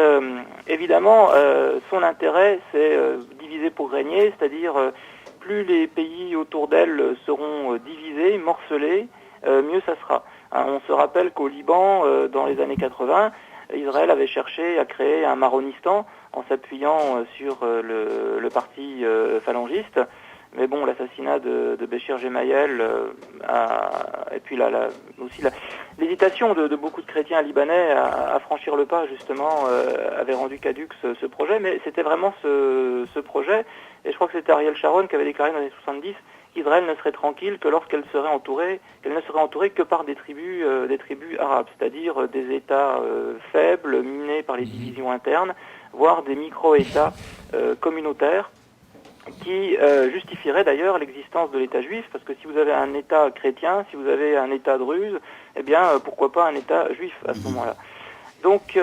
évidemment, son intérêt, c'est diviser pour régner, c'est-à-dire plus les pays autour d'elle seront divisés, morcelés, mieux ça sera. On se rappelle qu'au Liban, dans les années 80, Israël avait cherché à créer un Maronistan en s'appuyant sur le parti phalangiste. Mais bon, l'assassinat de Béchir Gemayel et puis aussi l'hésitation de beaucoup de chrétiens libanais à franchir le pas, justement, avait rendu caduc ce projet. Mais c'était vraiment ce projet, et je crois que c'était Ariel Sharon qui avait déclaré dans les années 70 qu'Israël ne serait tranquille que lorsqu'elle serait entourée, qu'elle ne serait entourée que par des tribus arabes, c'est-à-dire des États faibles, minés par les divisions internes, voire des micro-États communautaires, qui justifierait d'ailleurs l'existence de l'État juif, parce que si vous avez un État chrétien, si vous avez un État druze, eh bien pourquoi pas un État juif à ce moment-là. Donc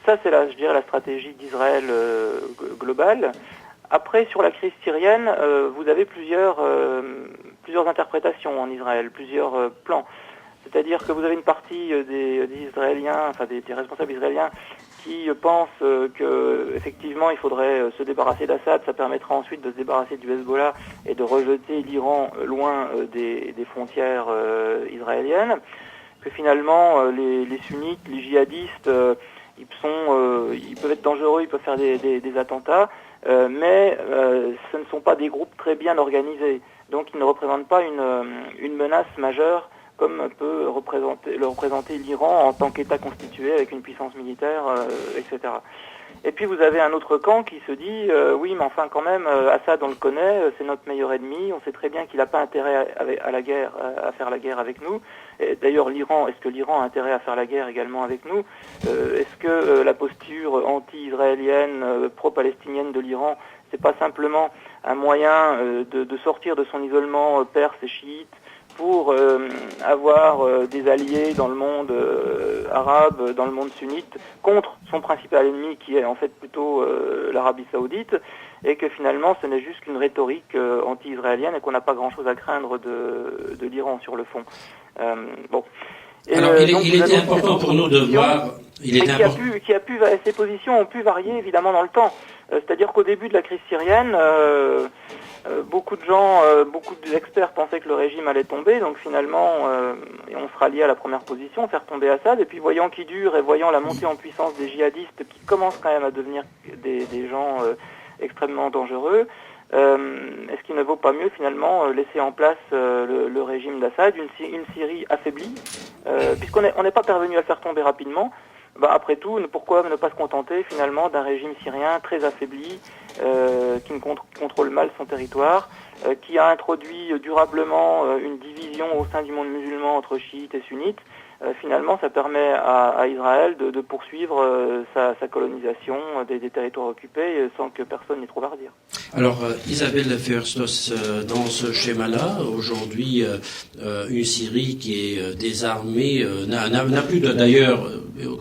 ça c'est je dirais la stratégie d'Israël globale. Après, sur la crise syrienne, vous avez plusieurs interprétations en Israël, plusieurs plans. C'est-à-dire que vous avez une partie des Israéliens, enfin des responsables israéliens, qui pensent qu'effectivement il faudrait se débarrasser d'Assad, ça permettra ensuite de se débarrasser du Hezbollah et de rejeter l'Iran loin des frontières israéliennes, que finalement les sunnites, les djihadistes, ils peuvent être dangereux, ils peuvent faire des attentats, mais ce ne sont pas des groupes très bien organisés, donc ils ne représentent pas une menace majeure comme peut le représenter l'Iran en tant qu'État constitué avec une puissance militaire, etc. Et puis vous avez un autre camp qui se dit oui, mais enfin quand même, Assad on le connaît, c'est notre meilleur ennemi, on sait très bien qu'il n'a pas intérêt à faire la guerre avec nous. Et d'ailleurs est-ce que l'Iran a intérêt à faire la guerre également avec nous? Est-ce que la posture anti-israélienne, pro-palestinienne de l'Iran, c'est pas simplement un moyen de sortir de son isolement perse et chiite pour avoir des alliés dans le monde arabe, dans le monde sunnite, contre son principal ennemi qui est en fait plutôt l'Arabie Saoudite, et que finalement ce n'est juste qu'une rhétorique anti-israélienne et qu'on n'a pas grand-chose à craindre de l'Iran sur le fond. Bon. Et alors, il était important pour nous de voir... Ces positions ont pu varier évidemment dans le temps. C'est-à-dire qu'au début de la crise syrienne, beaucoup de gens, beaucoup d'experts pensaient que le régime allait tomber, donc finalement on se ralliait à la première position, faire tomber Assad, et puis voyant qu'il dure et voyant la montée en puissance des djihadistes qui commencent quand même à devenir des gens extrêmement dangereux, est-ce qu'il ne vaut pas mieux finalement laisser en place le régime d'Assad, une Syrie affaiblie, puisqu'on n'est pas parvenu à le faire tomber rapidement. Après tout, pourquoi ne pas se contenter finalement d'un régime syrien très affaibli, qui ne contrôle mal son territoire, qui a introduit durablement une division au sein du monde musulman entre chiites et sunnites. Finalement, ça permet à Israël de poursuivre sa colonisation des territoires occupés sans que personne n'y trouve à redire. Alors, Isabelle Ferstos, dans ce schéma-là, aujourd'hui, une Syrie qui est désarmée n'a plus d'ailleurs,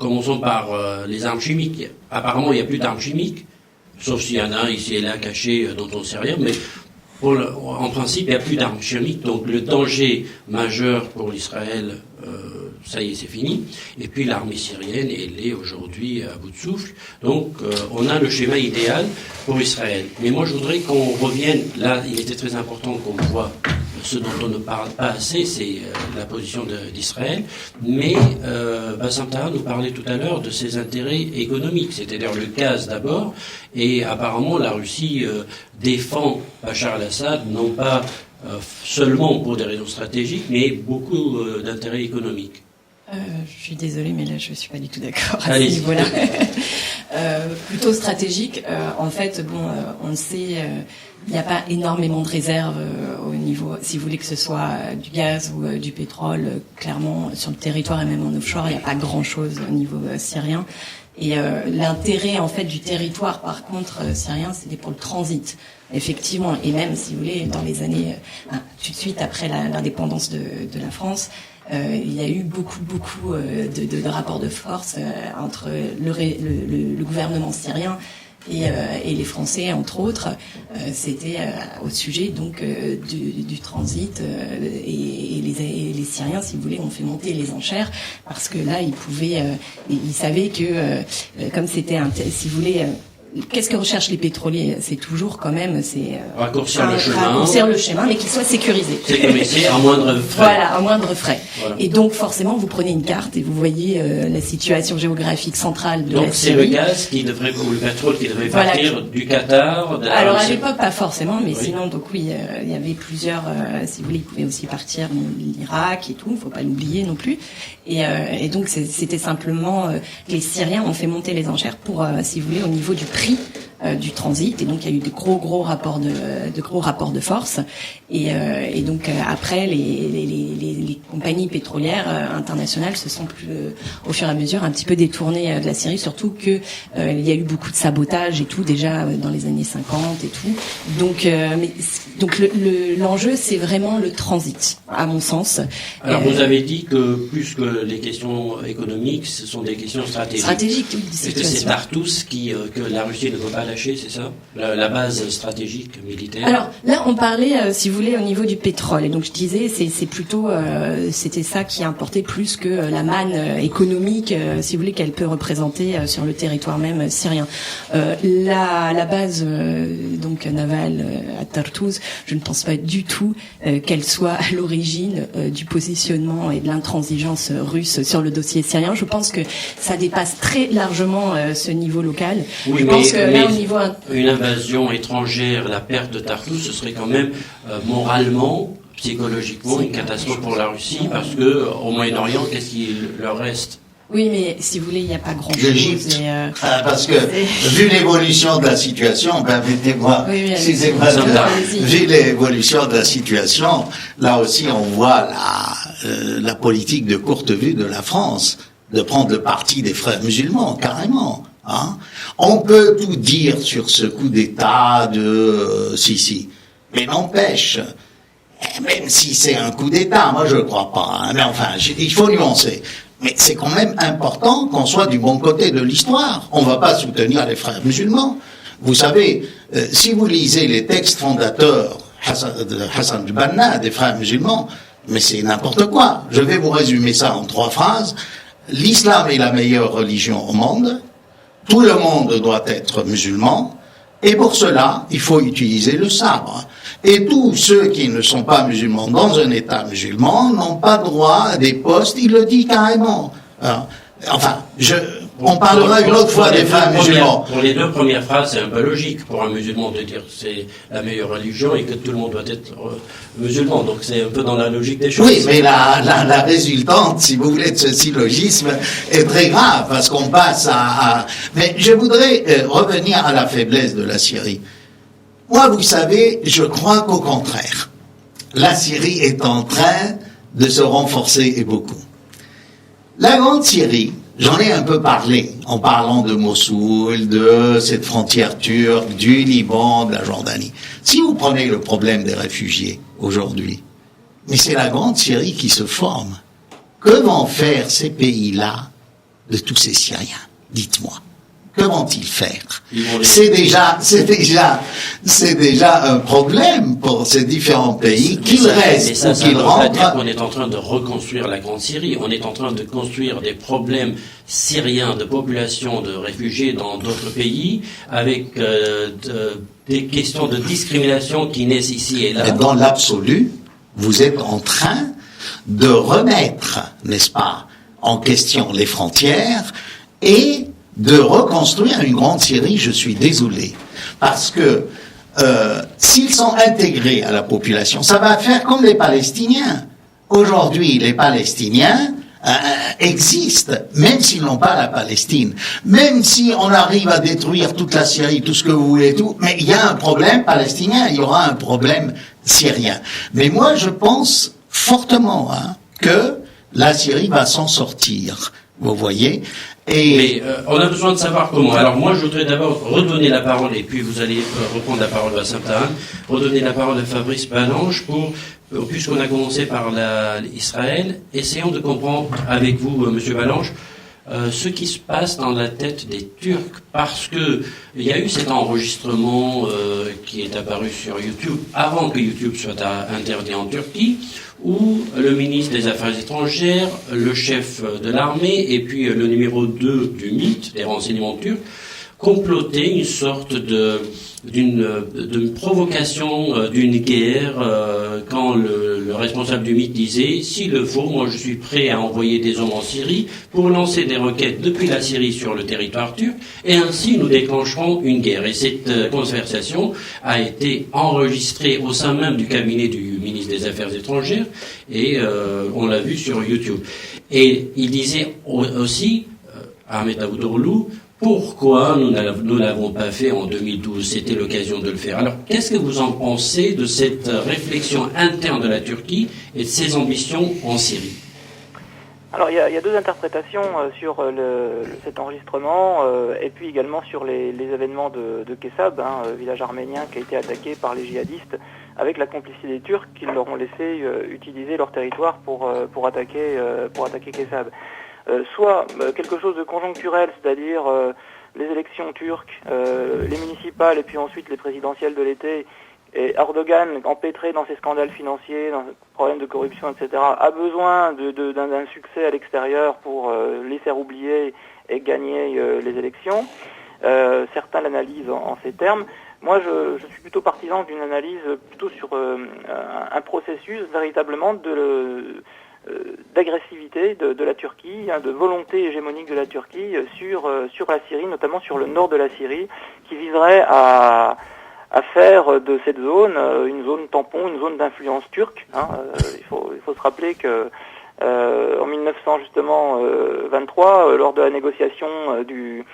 commençons par les armes chimiques. Apparemment, il n'y a plus d'armes chimiques, sauf s'il y en a ici et là cachées dont on ne sait rien, mais en principe, il n'y a plus d'armes chimiques. Donc, le danger majeur pour l'Israël ça y est, c'est fini. Et puis l'armée syrienne, elle est aujourd'hui à bout de souffle. Donc on a le schéma idéal pour Israël. Mais moi je voudrais qu'on revienne, là il était très important qu'on voit ce dont on ne parle pas assez, c'est la position d'Israël. Mais Bassam Taha nous parlait tout à l'heure de ses intérêts économiques, c'est-à-dire le gaz d'abord. Et apparemment la Russie défend Bachar al-Assad, non pas seulement pour des raisons stratégiques, mais beaucoup d'intérêts économiques. Je suis désolée, mais là, je suis pas du tout d'accord à ce Allez-y. niveau-là. Plutôt stratégique. En fait, bon, on le sait, il n'y a pas énormément de réserves au niveau, si vous voulez que ce soit du gaz ou du pétrole, clairement, sur le territoire et même en offshore, il n'y a pas grand-chose au niveau syrien. Et l'intérêt, en fait, du territoire, par contre, syrien, c'était pour le transit. Effectivement, et même, si vous voulez, dans les années, tout de suite après l'indépendance de la France, il y a eu beaucoup de rapports de force entre le gouvernement syrien et les Français, entre autres. C'était au sujet donc du transit et les Syriens, si vous voulez, ont fait monter les enchères parce que là, ils savaient que comme c'était si vous voulez. Qu'est-ce que recherchent les pétroliers? C'est toujours quand même, raccourcir le chemin, mais qu'il soit sécurisé. Sécurisé à moindre frais. Voilà, à moindre frais. Voilà. Et donc forcément, vous prenez une carte et vous voyez la situation géographique centrale de donc la c'est Syrie. le gaz qui devrait, ou le pétrole qui devrait partir du Qatar. Alors à l'époque pas forcément, mais oui. sinon donc oui, il y avait plusieurs. Si vous voulez, il pouvait aussi partir l'Irak et tout. Faut pas l'oublier non plus. Et donc c'était simplement que les Syriens ont fait monter les enchères pour, si vous voulez, au niveau du prix du transit, et donc il y a eu de gros rapports de force, et donc après les compagnies pétrolières internationales se sont au fur et à mesure un petit peu détournées de la Syrie, surtout que il y a eu beaucoup de sabotage et tout déjà dans les années 50 et tout. Donc l'enjeu c'est vraiment le transit, à mon sens. Alors vous avez dit que plus que les questions économiques, ce sont des questions stratégiques. Stratégique, oui, C'est Tartous que la Russie ne peut pas lâcher, c'est ça, la base stratégique militaire. Alors là, on parlait, si vous voulez, au niveau du pétrole. Et donc je disais, c'est plutôt, c'était ça qui importait plus que la manne économique, si vous voulez, qu'elle peut représenter sur le territoire même syrien. La base donc navale à Tartous, je ne pense pas du tout qu'elle soit à l'origine du positionnement et de l'intransigeance russe sur le dossier syrien. Je pense que ça dépasse très largement ce niveau local. Oui, je pense que là, au niveau une invasion étrangère, la perte de Tartous, ce serait quand même moralement, psychologiquement, une catastrophe pour la Russie, parce que au Moyen-Orient, qu'est-ce qu'il leur reste? Oui, mais si vous voulez, il n'y a pas grand-chose. L'Égypte. Parce que, vu l'évolution de la situation, permettez-moi, vu l'évolution de la situation, là aussi on voit la politique de courte vue de la France, de prendre le parti des frères musulmans, carrément. Hein? On peut tout dire sur ce coup d'État de Sisi, mais n'empêche, même si c'est un coup d'État, moi je ne crois pas, hein, mais enfin, il faut nuancer. Mais c'est quand même important qu'on soit du bon côté de l'histoire. On ne va pas soutenir les frères musulmans. Vous savez, si vous lisez les textes fondateurs de Hassan al-Banna, des frères musulmans, mais c'est n'importe quoi. Je vais vous résumer ça en 3 phrases. L'islam est la meilleure religion au monde. Tout le monde doit être musulman. Et pour cela, il faut utiliser le sabre. Et tous ceux qui ne sont pas musulmans dans un État musulman n'ont pas droit à des postes, il le dit carrément. Enfin, on parlera une autre fois des frères musulmans. Pour les 2 premières phrases, c'est un peu logique pour un musulman de dire que c'est la meilleure religion et que tout le monde doit être musulman. Donc c'est un peu dans la logique des choses. Oui, mais la résultante, si vous voulez, de ce syllogisme est très grave parce qu'on passe Mais je voudrais revenir à la faiblesse de la Syrie. Moi, vous savez, je crois qu'au contraire, la Syrie est en train de se renforcer et beaucoup. La grande Syrie, j'en ai un peu parlé en parlant de Mossoul, de cette frontière turque, du Liban, de la Jordanie. Si vous prenez le problème des réfugiés aujourd'hui, mais c'est la grande Syrie qui se forme. Que vont faire ces pays-là de tous ces Syriens? Dites-moi. que vont-ils faire? Les... C'est déjà un problème pour ces différents pays qu'ils restent ou qu'ils rentrent. On est en train de reconstruire la Grande Syrie. On est en train de construire des problèmes syriens de population de réfugiés dans d'autres pays avec des questions de discrimination qui naissent ici et là. Mais dans l'absolu, vous êtes en train de remettre, n'est-ce pas, en question les frontières et de reconstruire une grande Syrie, je suis désolé. Parce que s'ils sont intégrés à la population, ça va faire comme les Palestiniens. Aujourd'hui, les Palestiniens existent, même s'ils n'ont pas la Palestine. Même si on arrive à détruire toute la Syrie, tout ce que vous voulez, tout, mais il y a un problème palestinien, il y aura un problème syrien. Mais moi, je pense fortement que la Syrie va s'en sortir. Vous voyez? Mais on a besoin de savoir comment. Alors moi, je voudrais d'abord redonner la parole, et puis vous allez reprendre la parole à Saint-Anne, redonner la parole à Fabrice Balanche puisqu'on a commencé par Israël, essayons de comprendre avec vous, Monsieur Balanche, ce qui se passe dans la tête des Turcs, parce que il y a eu cet enregistrement qui est apparu sur YouTube avant que YouTube soit interdit en Turquie, où le ministre des Affaires étrangères, le chef de l'armée et puis le numéro 2 du MIT, des renseignements turcs, complotaient une sorte d'une provocation d'une guerre quand le responsable du MIT disait « S'il le faut, moi je suis prêt à envoyer des hommes en Syrie pour lancer des roquettes depuis la Syrie sur le territoire turc et ainsi nous déclencherons une guerre ». Et cette conversation a été enregistrée au sein même du cabinet du ministre des Affaires étrangères et on l'a vu sur YouTube. Et il disait aussi, Ahmet Davutoğlu, pourquoi nous ne l'avons pas fait en 2012? C'était l'occasion de le faire. Alors, qu'est-ce que vous en pensez de cette réflexion interne de la Turquie et de ses ambitions en Syrie? Alors, il y a deux interprétations sur cet enregistrement et puis également sur les événements de Kessab, village arménien qui a été attaqué par les djihadistes avec la complicité des Turcs qui leur ont laissé utiliser leur territoire pour attaquer Kessab. Soit quelque chose de conjoncturel, c'est-à-dire les élections turques, les municipales et puis ensuite les présidentielles de l'été, et Erdogan, empêtré dans ses scandales financiers, dans ses problèmes de corruption, etc., a besoin d'un succès à l'extérieur pour les faire oublier et gagner les élections. Certains l'analysent en ces termes. Moi, je suis plutôt partisan d'une analyse plutôt sur un processus véritablement d'agressivité de la Turquie, de volonté hégémonique de la Turquie sur la Syrie, notamment sur le nord de la Syrie, qui viserait à faire de cette zone une zone tampon, une zone d'influence turque. Il faut se rappeler que en 1923, lors de la négociation du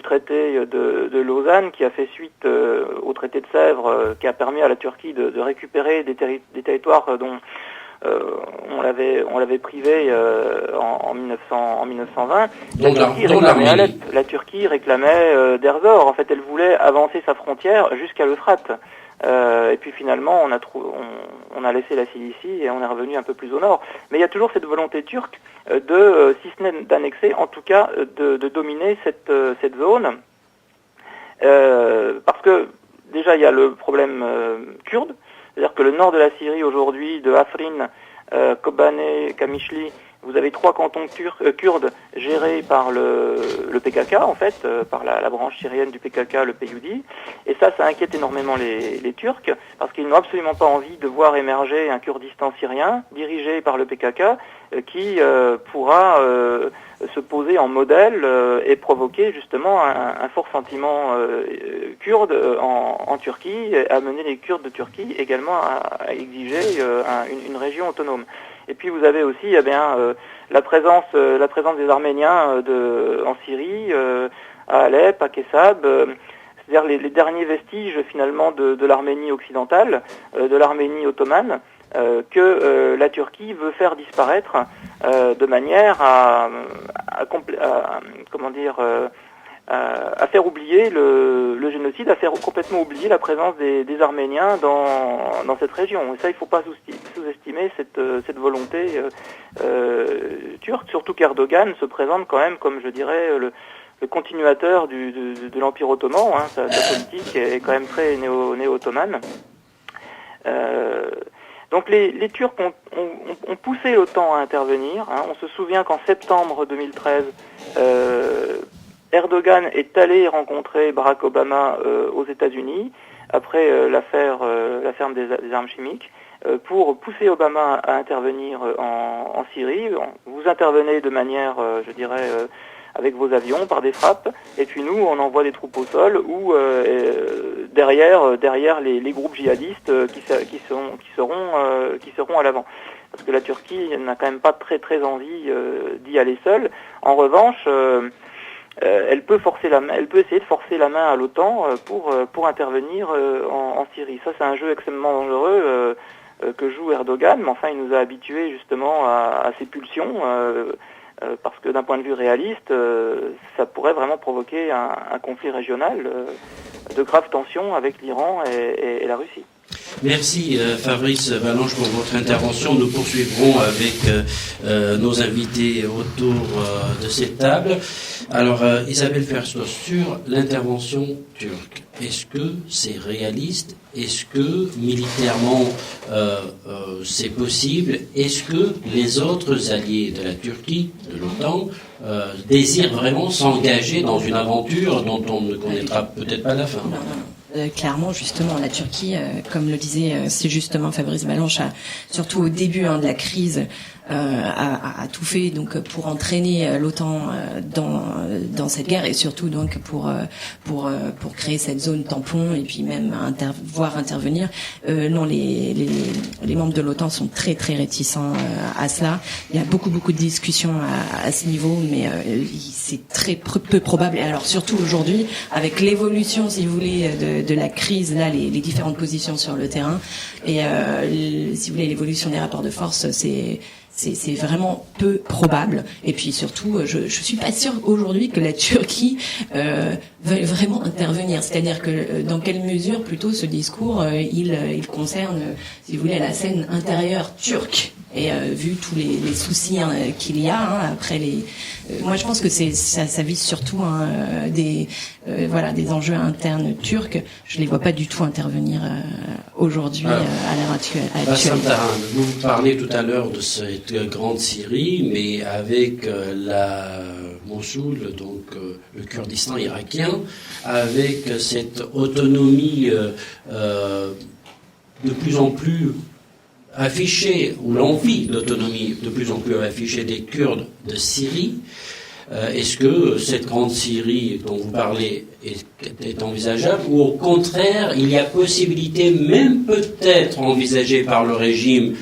traité de Lausanne, qui a fait suite au traité de Sèvres, qui a permis à la Turquie de récupérer des territoires dont on l'avait privé en 1920. La Turquie réclamait d'Erzur. En fait, elle voulait avancer sa frontière jusqu'à l'Euphrate. Et puis finalement, on a laissé la Cilicie et on est revenu un peu plus au nord. Mais il y a toujours cette volonté turque si ce n'est d'annexer, en tout cas de dominer cette zone. Parce que déjà, il y a le problème kurde. C'est-à-dire que le nord de la Syrie aujourd'hui, de Afrin, Kobane, Kamishli, vous avez 3 cantons kurdes gérés par le PKK, en fait, par la branche syrienne du PKK, le PYD. Et ça inquiète énormément les Turcs, parce qu'ils n'ont absolument pas envie de voir émerger un Kurdistan syrien dirigé par le PKK qui pourra se poser en modèle et provoquer justement un fort sentiment kurde en Turquie, et amener les Kurdes de Turquie également à exiger une région autonome. Et puis vous avez aussi la présence des Arméniens en Syrie, à Alep, à Kessab, c'est-à-dire les derniers vestiges finalement de l'Arménie occidentale, de l'Arménie ottomane, que la Turquie veut faire disparaître de manière à faire oublier le génocide, à faire complètement oublier la présence des Arméniens dans cette région. Et ça, il ne faut pas sous-estimer cette volonté turque, surtout qu'Erdogan se présente quand même comme, je dirais, le continuateur de l'Empire ottoman. Hein, sa politique est quand même très néo-ottomane. Donc les Turcs ont poussé l'OTAN à intervenir. Hein. On se souvient qu'en septembre 2013, Erdogan est allé rencontrer Barack Obama aux États-Unis après l'affaire des armes chimiques pour pousser Obama à intervenir en Syrie. Vous intervenez de manière, avec vos avions, par des frappes, et puis nous, on envoie des troupes au sol ou derrière les groupes djihadistes qui seront à l'avant. Parce que la Turquie n'a quand même pas très envie d'y aller seule. En revanche, elle peut essayer de forcer la main à l'OTAN pour intervenir en Syrie. Ça, c'est un jeu extrêmement dangereux que joue Erdogan, mais enfin, il nous a habitués justement à ces pulsions. Parce que d'un point de vue réaliste, ça pourrait vraiment provoquer un conflit régional de graves tensions avec l'Iran et la Russie. Merci Fabrice Balanche pour votre intervention. Nous poursuivrons avec nos invités autour de cette table. Alors Isabelle Ferstos, sur l'intervention turque, est-ce que c'est réaliste? Est-ce que militairement c'est possible? Est-ce que les autres alliés de la Turquie, de l'OTAN, désirent vraiment s'engager dans une aventure dont on ne connaîtra peut-être pas la fin? Clairement, justement, la Turquie, comme le disait c'est justement Fabrice Balanche, surtout au début de la crise, a tout fait donc pour entraîner l'OTAN dans cette guerre et surtout donc pour créer cette zone tampon et puis même voir intervenir. Non, les membres de l'OTAN sont très réticents à cela. Il y a beaucoup de discussions à ce niveau, mais c'est très peu probable. Et alors surtout aujourd'hui, avec l'évolution, si vous voulez, de la crise, là, les différentes positions sur le terrain et si vous voulez l'évolution des rapports de force, c'est vraiment peu probable. Et puis surtout, je suis pas sûre aujourd'hui que la Turquie veuille vraiment intervenir. C'est-à-dire que dans quelle mesure plutôt ce discours il concerne, si vous voulez, la scène intérieure turque. Et vu tous les soucis qu'il y a après moi je pense que ça vise surtout des enjeux internes turcs. Je les vois pas du tout intervenir aujourd'hui à l'heure actuelle. Bassam Tahan, vous parlez tout à l'heure de cette grande Syrie, mais avec la Mossoul, donc le Kurdistan irakien, avec cette autonomie de plus en plus affichée, ou l'envie d'autonomie de plus en plus affichée des Kurdes de Syrie, est-ce que cette grande Syrie dont vous parlez est envisageable, ou au contraire, il y a possibilité, même peut-être envisagée par le régime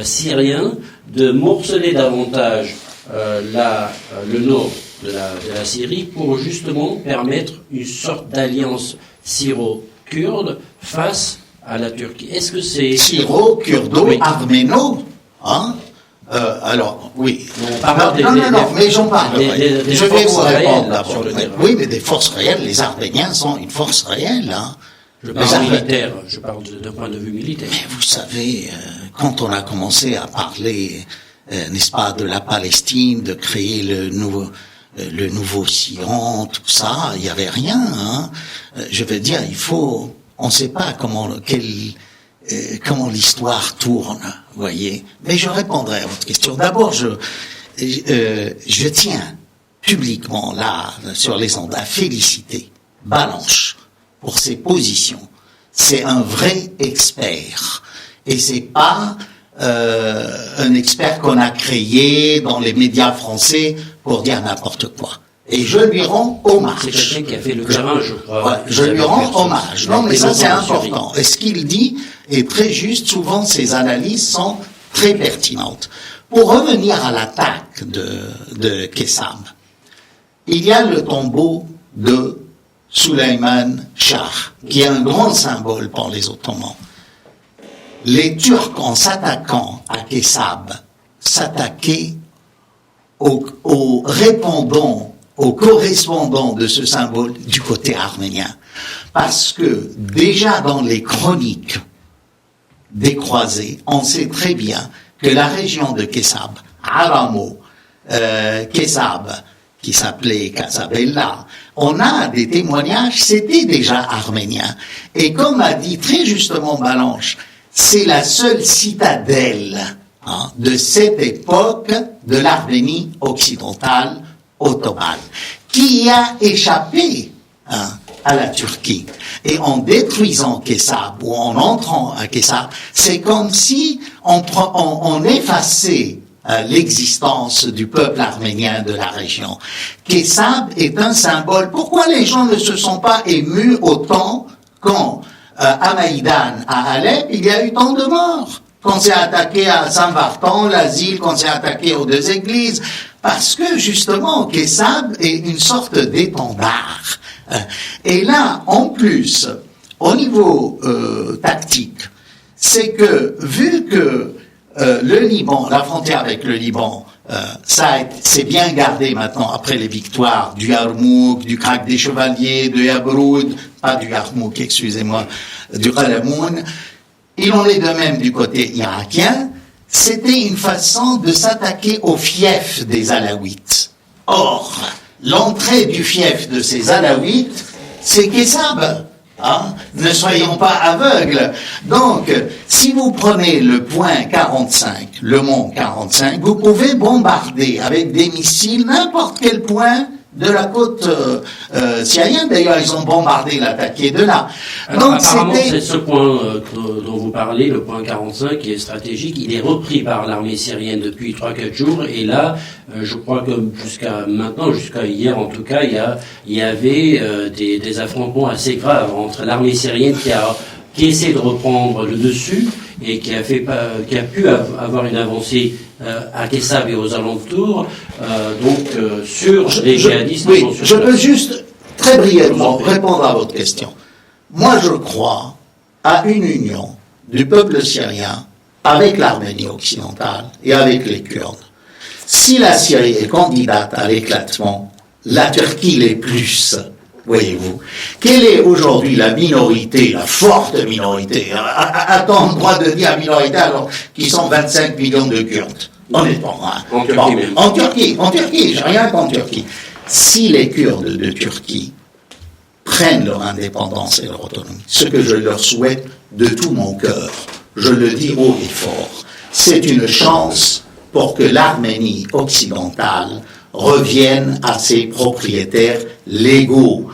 syrien, de morceler davantage le nord de la Syrie pour justement permettre une sorte d'alliance syro-kurde face à la Turquie? Est-ce que c'est... Syro-kurdo-arméno, hein? Alors, oui. Non, mais j'en parle. Je vais vous répondre d'abord. Oui, mais des forces réelles, les Arméniens sont une force réelle, hein. Je parle militaire, je parle d'un point de vue militaire. Mais vous savez, quand on a commencé à parler, n'est-ce pas, de la Palestine, de créer le nouveau Sion, tout ça, il n'y avait rien, hein. Je veux dire, on ne sait pas comment l'histoire tourne, vous voyez. Mais je répondrai à votre question. D'abord, je tiens publiquement, là, sur les ondes, à féliciter Balanche pour ses positions. C'est un vrai expert. Et c'est pas un expert qu'on a créé dans les médias français pour dire n'importe quoi. Et je lui rends hommage. C'est quelqu'un qui a fait le terrain, je crois. Ouais, je lui rends hommage. Non, mais ça, c'est important. Et ce qu'il dit est très juste. Souvent, ses analyses sont très pertinentes. Pour revenir à l'attaque de Kessab, il y a le tombeau de Süleyman Shah, qui est un grand symbole pour les Ottomans. Les Turcs, en s'attaquant à Kessab, s'attaquaient aux répondants, aux correspondants de ce symbole du côté arménien. Parce que déjà dans les chroniques des croisés, on sait très bien que la région de Kessab, Aramo, Kessab, qui s'appelait Casabella, on a des témoignages, c'était déjà arménien. Et comme a dit très justement Balanche, c'est la seule citadelle de cette époque de l'Arménie occidentale ottomane, qui a échappé à la Turquie. Et en détruisant Kessab, ou en entrant à Kessab, c'est comme si on effaçait l'existence du peuple arménien de la région. Kessab est un symbole. Pourquoi les gens ne se sont pas émus autant quand à Maïdan, à Alep, il y a eu tant de morts? Quand c'est attaqué à Saint-Vartan, l'asile, quand c'est attaqué aux deux églises? Parce que justement, Kessab est une sorte d'étendard. Et là, en plus, au niveau tactique, c'est que, vu que le Liban, la frontière avec le Liban, c'est bien gardé maintenant après les victoires du Yarmouk, du Krach des Chevaliers, de Yabroud, pas du Yarmouk, excusez-moi, du Qalamoun. Il en est de même du côté irakien. C'était une façon de s'attaquer au fief des Alaouites. Or, l'entrée du fief de ces Alaouites, c'est Kessab. Ne soyons pas aveugles. Donc, si vous prenez le point 45, le mont 45, vous pouvez bombarder avec des missiles n'importe quel point de la côte syrienne. D'ailleurs, ils ont bombardé l'attaque qui est de là. Alors, donc, apparemment, c'est ce point dont vous parlez, le point 45, qui est stratégique. Il est repris par l'armée syrienne depuis 3-4 jours. Et là, je crois que jusqu'à maintenant, jusqu'à hier en tout cas, il y avait des affrontements assez graves entre l'armée syrienne qui essaie de reprendre le dessus et qui a pu avoir une avancée à Kessab et aux alentours, sur les djihadistes. Oui, je peux juste très brièvement répondre à votre question. Moi, je crois à une union du peuple syrien avec l'Arménie occidentale et avec les Kurdes. Si la Syrie est candidate à l'éclatement, la Turquie l'est plus. Voyez-vous, quelle est aujourd'hui la minorité, la forte minorité? A-t-on le droit de dire minorité alors qu'ils sont 25 millions de Kurdes? Honnêtement, en Turquie, j'ai rien qu'en Turquie. Si les Kurdes de Turquie prennent leur indépendance et leur autonomie, ce que je leur souhaite de tout mon cœur, je le dis haut et fort, c'est une chance pour que l'Arménie occidentale revienne à ses propriétaires légaux.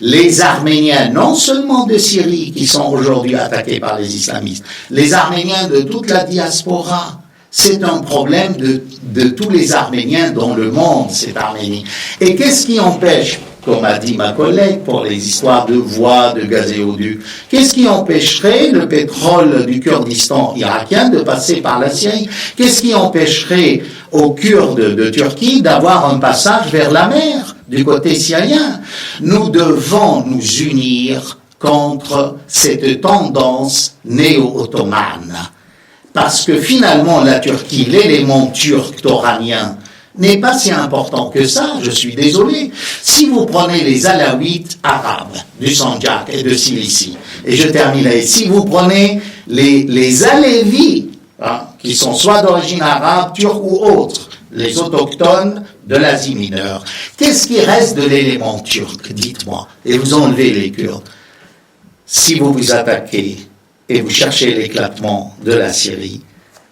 Les Arméniens, non seulement de Syrie, qui sont aujourd'hui attaqués par les islamistes, les Arméniens de toute la diaspora, c'est un problème de tous les Arméniens dans le monde, cette Arménie. Et qu'est-ce qui empêche, comme a dit ma collègue pour les histoires de voies, de gazéoducs, qu'est-ce qui empêcherait le pétrole du Kurdistan irakien de passer par la Syrie? Qu'est-ce qui empêcherait aux Kurdes de Turquie d'avoir un passage vers la mer du côté syrien? Nous devons nous unir contre cette tendance néo-ottomane. Parce que finalement, la Turquie, l'élément turc-toranien, n'est pas si important que ça, je suis désolé. Si vous prenez les Alaouites arabes du Sandjak et de Cilicie, et je terminerai, si vous prenez les Alévis, qui sont soit d'origine arabe, turque ou autre, les autochtones de l'Asie mineure, qu'est-ce qui reste de l'élément turc, dites-moi, et vous enlevez les Kurdes? Si vous vous attaquez et vous cherchez l'éclatement de la Syrie,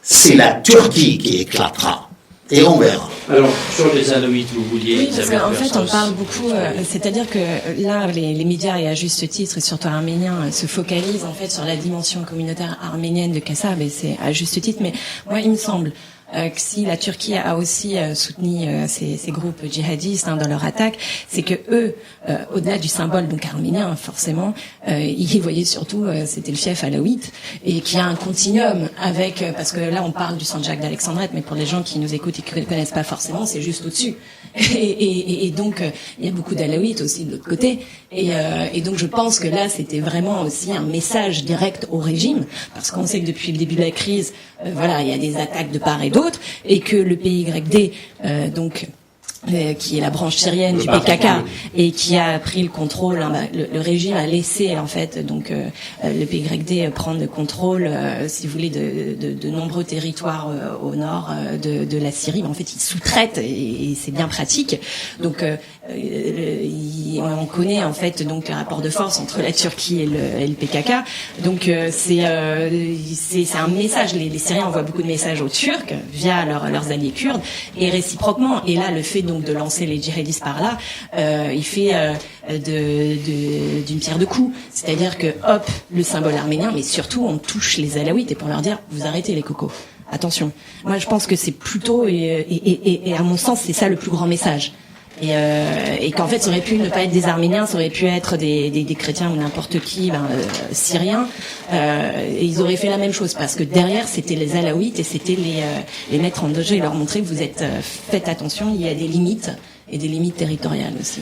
c'est la Turquie qui éclatera. Et on verra. Alors, sur les Alaouites, vous vouliez... Oui, parce qu'en fait, on parle beaucoup... c'est-à-dire que là, les médias, et à juste titre, et surtout arméniens, se focalisent en fait sur la dimension communautaire arménienne de Kessab, et c'est à juste titre. Mais moi, il me semble que si la Turquie a aussi soutenu ces groupes djihadistes dans leur attaque, c'est que eux, au-delà du symbole donc arménien, forcément, ils voyaient surtout c'était le fief alaouite, et qu'il y a un continuum avec, parce que là on parle du Sandjak d'Alexandrette, mais pour les gens qui nous écoutent et qui ne connaissent pas forcément, c'est juste au-dessus. Et donc il y a beaucoup d'alaouites aussi de l'autre côté, et donc je pense que là c'était vraiment aussi un message direct au régime, parce qu'on sait que depuis le début de la crise, voilà, il y a des attaques de part et d'autre, et que le PYD, donc qui est la branche syrienne du PKK et qui a pris le contrôle. Le régime a laissé en fait donc le PYD prendre le contrôle, si vous voulez, de nombreux territoires au nord de la Syrie. En fait, ils sous-traitent et c'est bien pratique. Donc on connaît en fait donc les rapports de force entre la Turquie et le PKK. Donc c'est un message. Les Syriens envoient beaucoup de messages aux Turcs via leurs alliés kurdes et réciproquement. Et là, le fait donc de lancer les djihadistes par là, il fait d'une pierre deux coups. C'est-à-dire que hop, le symbole arménien, mais surtout on touche les alaouites et pour leur dire vous arrêtez les cocos. Attention. Moi, je pense que c'est plutôt et à mon sens, c'est ça le plus grand message. Et qu'en fait, ça aurait pu ne pas être des Arméniens, ça aurait pu être des chrétiens ou n'importe qui, syriens. Et ils auraient fait la même chose parce que derrière, c'était les alaouites et c'était les mettre en danger et leur montrer que vous êtes faites attention, il y a des limites et des limites territoriales aussi.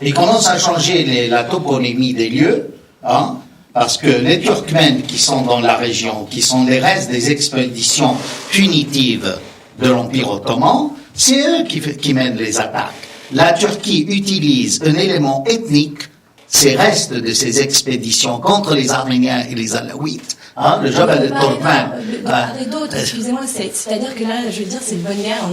Ils commencent à changer la toponymie des lieux, hein, parce que les Turkmènes qui sont dans la région, qui sont les restes des expéditions punitives de l'Empire ottoman, c'est eux qui mènent les attaques. La Turquie utilise un élément ethnique, ces restes de ces expéditions contre les Arméniens et les Alaouites. Hein, le Jabal al-Turkman. De part et d'autre, excusez-moi, c'est-à-dire que là, je veux dire, c'est une bonne guerre,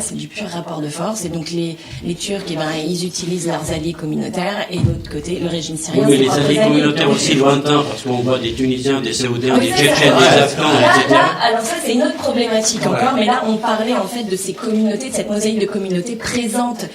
c'est du pur rapport de force, et donc les Turcs, ils utilisent leurs alliés communautaires, et de l'autre côté, le régime syrien. Oui, mais les alliés communautaires aussi lointains, parce qu'on voit des Tunisiens, des Saoudiens, des Tchétchènes, des Afghans, etc. Alors ça, c'est une autre problématique encore, mais là, on parlait en fait de ces communautés, de cette mosaïque de communautés présentes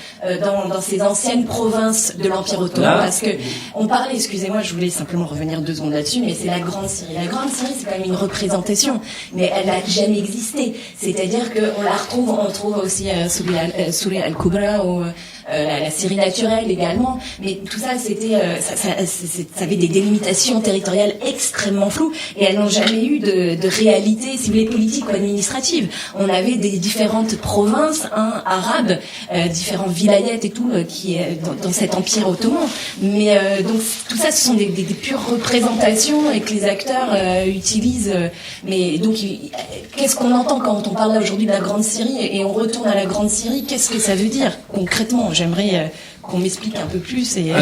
dans ces anciennes provinces de l'Empire ottoman, parce que on parlait, excusez-moi, je voulais simplement revenir 2 secondes là-dessus, mais c'est la Grande Syrie. La Grande Syrie, c'est quand même une représentation, mais elle n'a jamais existé. C'est-à-dire qu'on la retrouve, on trouve aussi Souria al-Kubra ou la Syrie naturelle également. Mais tout ça, ça avait des délimitations territoriales extrêmement floues et elles n'ont jamais eu de réalité, si vous voulez, politique ou administrative. On avait des différentes provinces, arabes, différents vilayets et tout, qui dans cet empire ottoman. Mais donc tout ça, ce sont des pures représentations et que les acteurs utilisent. Mais donc, qu'est-ce qu'on entend quand on parle là aujourd'hui de la Grande Syrie et on retourne à la Grande Syrie? Qu'est-ce que ça veut dire concrètement? J'aimerais qu'on m'explique un peu plus et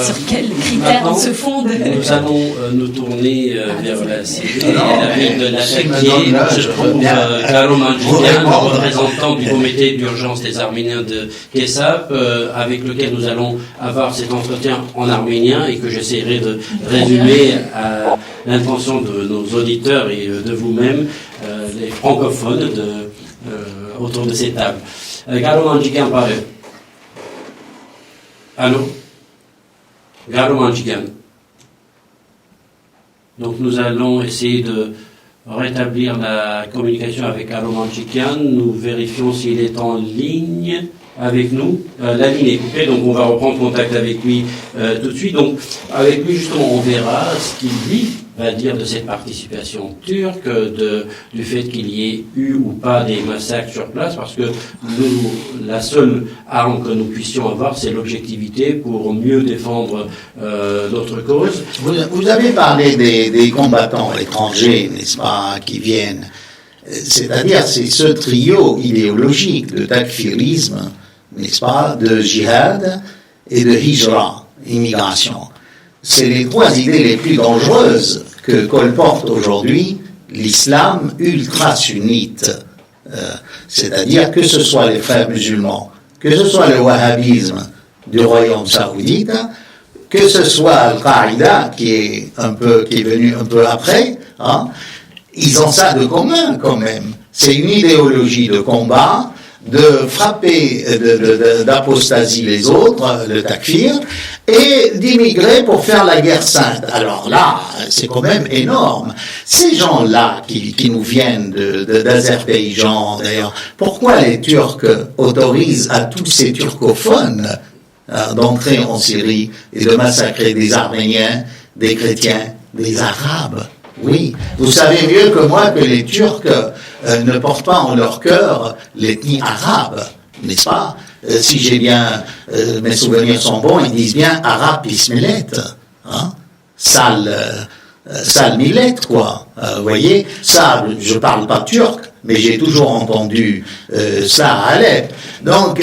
sur quels critères on se fonde. Nous allons nous tourner vers la Syrie et la ville de Latakia. Je trouve Garo Manjikian, le représentant du comité d'urgence des Arméniens de Kessap, avec lequel nous allons avoir cet entretien en arménien et que j'essaierai de résumer à l'intention de nos auditeurs et de vous-même, les francophones autour de cette table. Garo Manjikian, parle. Allô? Garo Manjikian. Donc nous allons essayer de rétablir la communication avec Garo Manjikian. Nous vérifions s'il est en ligne avec nous. La ligne est coupée, donc on va reprendre contact avec lui tout de suite. Donc avec lui, justement, on verra ce qu'il lui va dire de cette participation turque, du fait qu'il y ait eu ou pas des massacres sur place, parce que nous, la seule arme que nous puissions avoir, c'est l'objectivité pour mieux défendre notre cause. Vous avez parlé des combattants étrangers, n'est-ce pas, qui viennent. C'est-à-dire, c'est ce trio idéologique de takfirisme, n'est-ce pas, de djihad et de hijra, immigration. C'est les 3 idées les plus dangereuses que colporte aujourd'hui l'islam ultra-sunnite. C'est-à-dire que ce soit les frères musulmans, que ce soit le wahhabisme du royaume saoudite, que ce soit Al-Qaïda qui est venu un peu après, hein, ils ont ça de commun quand même. C'est une idéologie de combat, de frapper, d'apostasie les autres, le takfir, et d'immigrer pour faire la guerre sainte. Alors là, c'est quand même énorme. Ces gens-là qui nous viennent d'Azerbaïdjan, d'ailleurs, pourquoi les Turcs autorisent à tous ces turcophones d'entrer en Syrie et de massacrer des Arméniens, des chrétiens, des Arabes? Oui, vous savez mieux que moi que les Turcs ne portent pas en leur cœur l'ethnie arabe, n'est-ce pas? Si j'ai bien, mes souvenirs sont bons, ils disent bien arabe pismelet, hein? Sale millet, quoi. Vous voyez, ça, je parle pas turc, mais j'ai toujours entendu ça à Alep. Donc,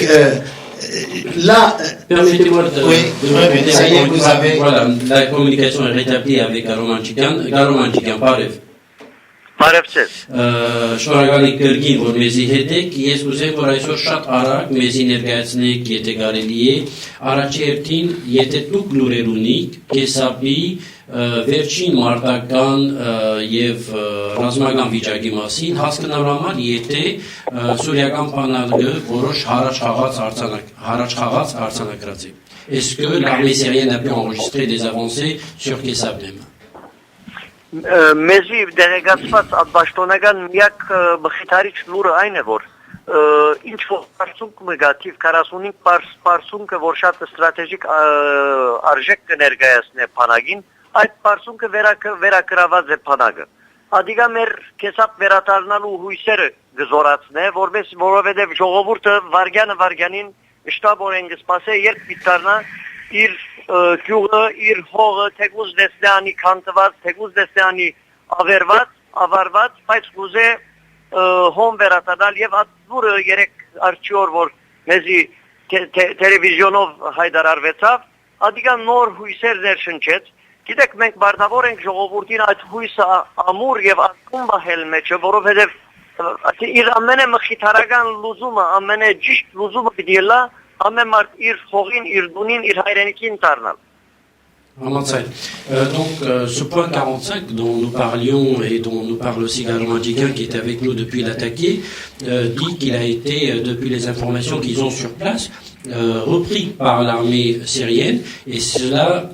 là... Permettez-moi de oui, ça y est, vous avez... Voilà, la communication est rétablie avec Garomanchikan, parlez. Բարևձեզ։ Շնորհակալ եք կրկին, որ մեզի հետ եք, ես կուզեմ, որ այսօր շատ արագ մեզի ներկայացնեք, եթե կարելի է, առաջի հերթին, եթե դուք լուրեր ունիք, կեսապի վերջին մարտական եւ ռազմական վիճակի մասին, հասկանալու համար, եթե սուրիական բանակը որոշ հարաճ խաղաց արձանագրած է։ Est-ce que l'armée syrienne a pu enregistrer des avancées sur Kessab même? Մեզի դեղեկացված աբաշտոնական միակ բխիթարիչ լուրը այն է, որ ինչ որ պարսունք մգաթիվ 45 պարսունքը, որ շատ ստրատեժիկ արժեք կներկայացնե բանակին, այդ պարսունքը վերակրաված է բանակը։ Ադիգա մեր կեսապ վերադառնալու հույսերը գզորացնե, որովհետև ժողովուրդը վարգյանին շտաբորեն կսպասե, երբ պիտարնա իր գյուղը, իր հողը, թեկուզ դեսնյանի քանտված, թեկուզ դեսնյանի ավարված, բայց կուզե հոմ վերադառնալ եւ ատուրը երեք արջիոր, որ մեզի տելևիզիոնով հայտարարվեցավ, ադիգա նոր հույսեր ներշնչեց։ Գիտեք, մենք բարդավոր ենք ժողովրդին այդ հույսը ամուր եւ ակում բահել մեջը, որովհետեւ իր ամենը մխիթարական լուզումը, ամենը ճիշտ լուզումը պիտի լա ամեն մարդ իր հողին, իր դունին, իր հայրենիքին դառնալ։ Donc, ce point 45 dont nous parlions et dont nous parle aussi Garomanchikan qui est avec nous depuis l'attaqué, dit qu'il a été, depuis les informations qu'ils ont sur place, repris par l'armée syrienne et cela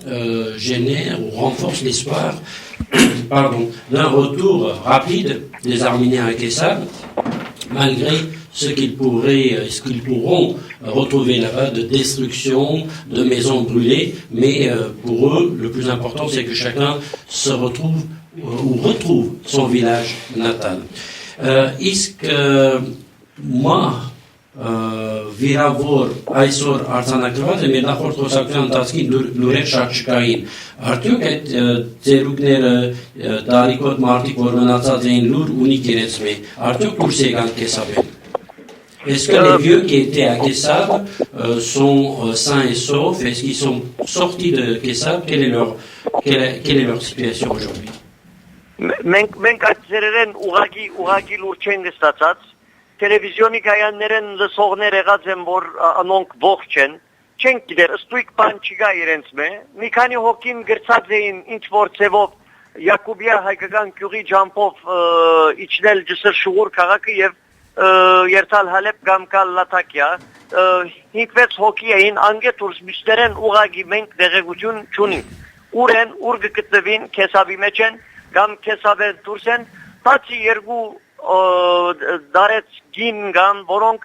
génère ou renforce l'espoir d'un retour rapide des Arméniens à Kessab, malgré ce qu'ils pourront retrouver là-bas de destruction, de maisons brûlées, mais pour eux, le plus important, c'est que chacun se retrouve ou retrouve son village natal. Իսկ moi, վիրավոր այսօր արձանագրված է մեր նախորդ խոսակցության ընթացքին լուրեր շատ չկային։ Արդյոք այդ ծերուկները տարիքոտ մարդիկ, որ մնացած էին լուր ունի իրենց մեջ, արդյոք դուրս եկան Կեսաբեն։ Est-ce que les vieux qui étaient à Kessab sont sains et saufs? Est-ce qu'ils sont sortis de Kessab? Quelle est leur situation aujourd'hui? Մենք այդ ծերերեն ուղագի լուր չեն ստացած, տելևիզիոնի կայաններեն լսողներ եղած են, որ անոնք ողջ են, չենք գիտեր, ստույգ բան չկա իրենց մե, մի քանի հոգին գրծած էին ինչ որ ձևով Յակուբիա հայկական գյուղի ջամփով իջնել ջսր շուղուր քաղաքը եւ երթալ Հալեբ գամկալ Լատակիա 5-6 հոգի էին անգետուրս միշտերեն ուղագի մենք դեղեցություն չունենք ուր գտնվին Քեսաբի մեջ են կամ Քեսաբեն դուրս են բացի երկու դարեց գին կամ որոնք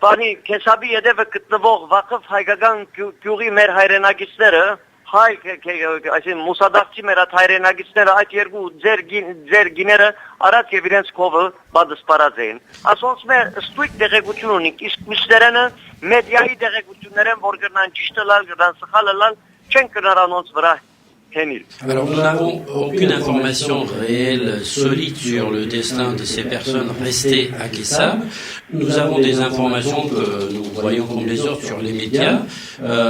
բանի Քեսաբի յետևը գտնվող վախով հայկական գյուղի մեր հայրենագիցները այսին մուսադաղցի մեր հայրենագիցները այդ երկու ձեր գիները արած եւ իրենց կովը բադսպարած էին ասոնց մեր ստույգ դեղեցություն ունի իսկ միշտերենը մեդիայի դեղեցություններ են որ կրնան ճիշտ լալ կրնան սխալ լալ չեն կրնան անոնց վրա Alors nous n'avons aucune information réelle, solide sur le destin de ces personnes restées à Kessab. Nous avons des informations que nous voyons comme les autres sur les médias,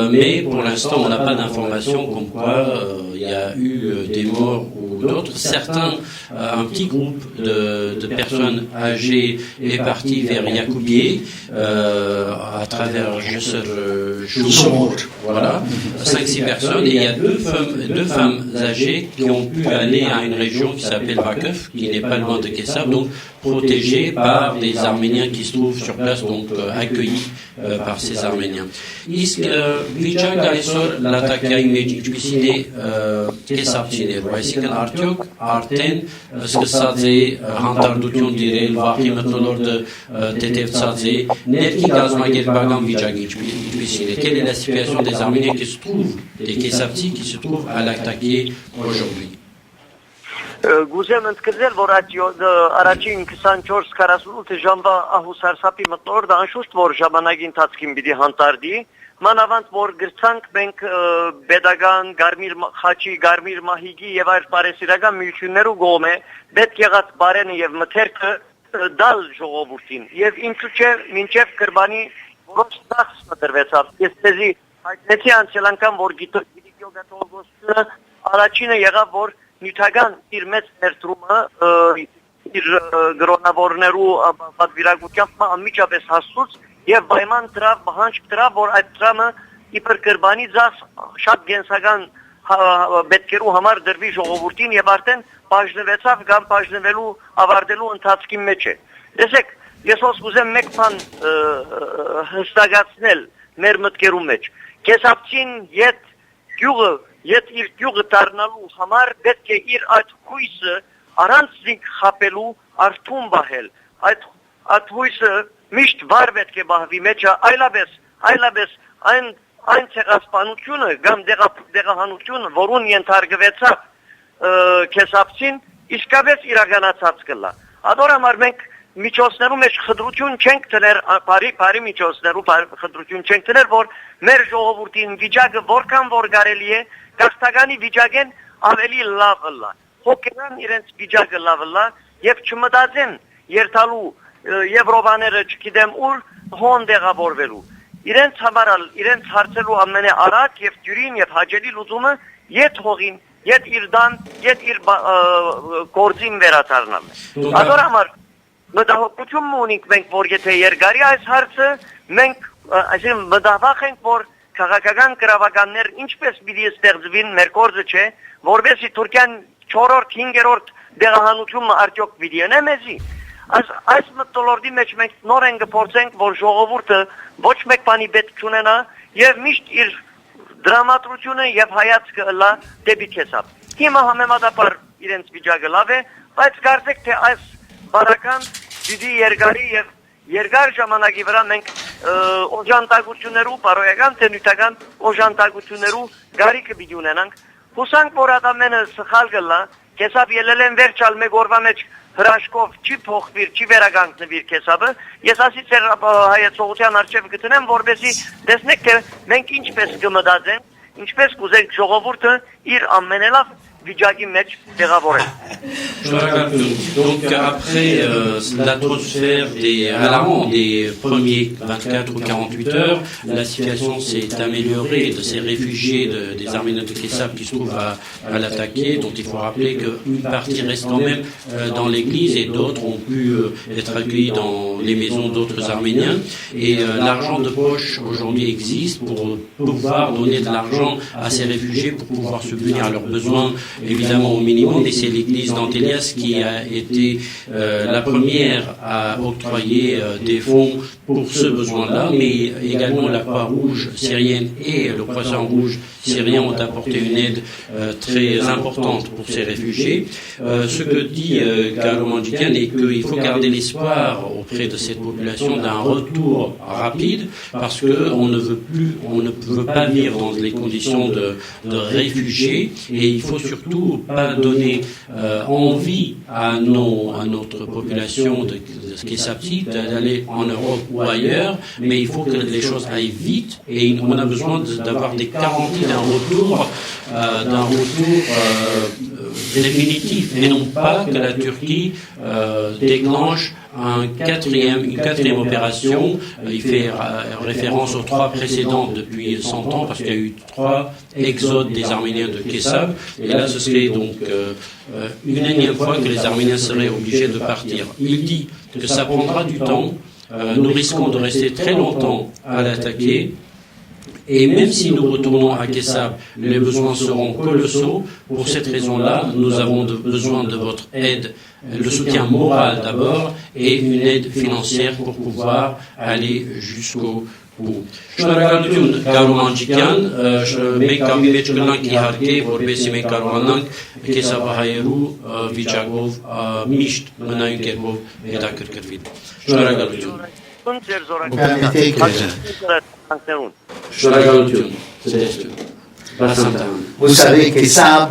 mais pour l'instant on n'a pas d'informations comme quoi il y a eu des morts ou d'autres. Certains, un petit groupe de personnes âgées est parti vers Yacoubier à travers Joussour, voilà, 5-6 personnes, et il y a deux femmes âgées qui ont pu aller à une région qui s'appelle Vakef, qui n'est pas loin de Kessab, donc protégées par des Arméniens qui se trouvent sur place, donc accueillis par ces Arméniens. Իսկ վիճակը այսօր լատակյայի մեջ ինչպիսին է Կեսաբցիներու, այսինքն արդյոք արդեն սկսած է հանդարտություն դիրել, վախի մթնոլորտը տետևծած է, ներքին կազմակերպական վիճակը ինչպիսին է, quelle est la situation des Arméniens qui se trouvent, des Kessabtis qui se trouvent à l'attaquer aujourd'hui? Գուզեմ ընդգծել, որ առաջին 24-48 ժամվա ահուսարսապի մտնորդը անշուշտ որ ժամանակի ընթացքին պիտի հանդարտի, մանավանդ որ գրցանք մենք pedagogan, Գարմիր խաչի, Գարմիր մահիգի եւ այլ բարեսիրական միություններու գոմե պետք եղած բարենը եւ մթերքը դալ ժողովրդին եւ ինչու՞ չէ մինչեւ կրբանի որոշ դաս մտրվեցավ ես դեզի հայտնեցի անցյալ անգամ որ գիտոգատողությունը առաջինը եղավ որ նյութական իր մեծ ներդրումը իր գրոնավորներու պատվիրակությամբ անմիջապես հասցուց եւ պայման դրավ բանջ դրավ որ այդ դրամը իբր կրբանի ձախ շատ գենսական պետքերու համար դրվի ժողովրդին եւ արդեն բաժնվեցավ կամ բաժնվելու ավարտելու ընթացքի մեջ է տեսեք ես ուզում մեկ բան հստակացնել մեր մտքերու մեջ կեսապցին իդ իր գյուղը դառնալու համար պետք է իր այդ հույսը առանց զինք խապելու արթուն բահել այդ հույսը միշտ վար պետք է բահվի մեջ այլապես այն ցեղասպանությունը կամ դեղահանությունը որուն ենթարկվեցավ կեսապցին իսկապես իրականացած կլա adorամար մենք միջոցներու մեջ խտրություն չենք տներ բարի միջոցներու խտրություն չենք տներ որ մեր ժողովրդին վիճակը որքան որ կարելի է գաստականի վիճակեն ավելի լավ լա հոգեան իրենց վիճակը լավ լա եւ չմտածեն երթալու եվրոպաները չգիտեմ ուր հոն դեղավորվելու իրենց համարալ իրենց հարցելու ամենաառակ եւ դյուրին եւ հաջելի լուծումը իդ հողին իդ իր դան իդ իր գործին վերադառնալն adorամար մտահոգություն ունենք մենք որ եթե երկարի այս հարցը մենք այսինքն մտավախ ենք որ քաղաքական կրավականներ ինչպես պիտի ստեղծվին մեր գործը չէ որովհետեւ Թուրքիան 4-րդ 5-րդ դեղահանությունը արդյոք պիտի ունենա մեզի այս մտոլորդի մեջ մենք նոր ենք փորձենք որ ժողովուրդը ոչ մեկ բանի պետք չունենա եւ միշտ իր դրամատրությունը եւ հայացքը լա դեպի քեսապ հիմա համեմատաբար իրենց վիճակը լավ է բայց կարծեք թե այս բարական դիդի երկարի եւ երկար ժամանակի վրա մենք օժանդակություններու բարոյական թե նյութական օժանդակություններու գարիքը պիտի ունենանք հուսանք որ ադամենը սխալ գլա քեսապ ելելեն վերջալ մեկ օրվա մեջ հրաշքով չի փոխվիր չի վերականգնվիր քեսապը ես ասից հայեցողության արժեվ գտնեմ որովհետեւ տեսնեք թե մենք ինչպես կմտածենք ինչպես կուզենք ժողովուրդը իր ամենալավ վիճակի մեջ տեղավորել Donc après l'atmosphère alarmante des premiers 24 ou 48 heures, la situation s'est améliorée de ces réfugiés des Arméniens de Kessap qui se trouvent à l'attaquer, dont il faut rappeler qu'une partie reste quand même dans l'église et d'autres ont pu être accueillis dans les maisons d'autres Arméniens. Et l'argent de poche aujourd'hui existe pour pouvoir donner de l'argent à ces réfugiés pour pouvoir subvenir à leurs besoins, évidemment au minimum. Et c'est l'église d'Antélias qui a été la première à octroyer des fonds pour ce besoin-là, mais également la Croix-Rouge syrienne et le Croissant-Rouge syrien ont apporté une aide très importante pour ces réfugiés. Ce que dit Garo Manjikian est qu'il faut garder l'espoir auprès de cette population d'un retour rapide, parce qu'on ne veut pas vivre dans les conditions de réfugiés, et il faut surtout pas donner envie à notre population de Kessapti d'aller en Europe ou ailleurs, mais il faut que les choses aillent vite, et on a besoin d'avoir des garanties d'un retour définitif, et non pas que la Turquie déclenche une quatrième opération. Il fait référence aux 3 précédentes depuis 100 ans, parce qu'il y a eu 3 exodes des Arméniens de Kessab, et là ce serait donc une énième fois que les Arméniens seraient obligés de partir. Il dit que ça prendra du temps, nous risquons de rester très longtemps à l'attaquer, et même si nous retournons à Kessab, les besoins seront colossaux. Pour cette raison-là, nous avons besoin de votre aide, le soutien moral d'abord, et une aide financière pour pouvoir aller jusqu'au bout. Շնորհակալություն Գարո Մանջիկյան, մեկ ավելի մեջ կլանք իհարկե, որպեսզի մենք կարողանանք Կեսավահայերու վիճակով միշտ մնայուն կերպով հետաքրքրվել։ Շնորհակալություն։ Vous savez que Kessab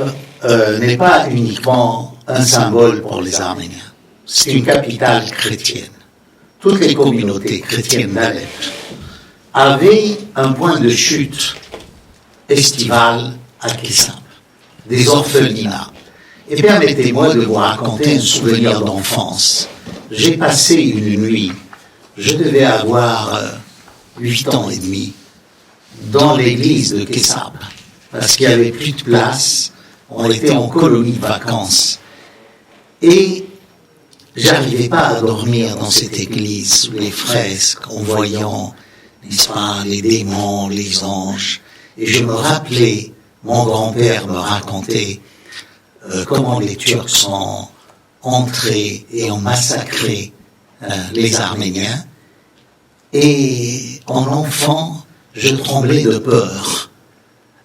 n'est pas uniquement un symbole pour les Arméniens. C'est une capitale chrétienne. Toutes les communautés chrétiennes d'Alep avaient un point de chute estival à Kessab, des orphelinats. Et permettez-moi de vous raconter un souvenir d'enfance. J'ai passé une nuit, je devais avoir 8 ans et demi, dans l'église de Kessab, parce qu'il n'y avait plus de place, on était en colonie de vacances. Et j'arrivais pas à dormir dans cette église, sous les fresques, en voyant, n'est-ce pas, les démons, les anges. Et je me rappelais, mon grand-père me racontait comment les Turcs sont entrés et ont massacré les Arméniens. Et en enfant, je tremblais de peur.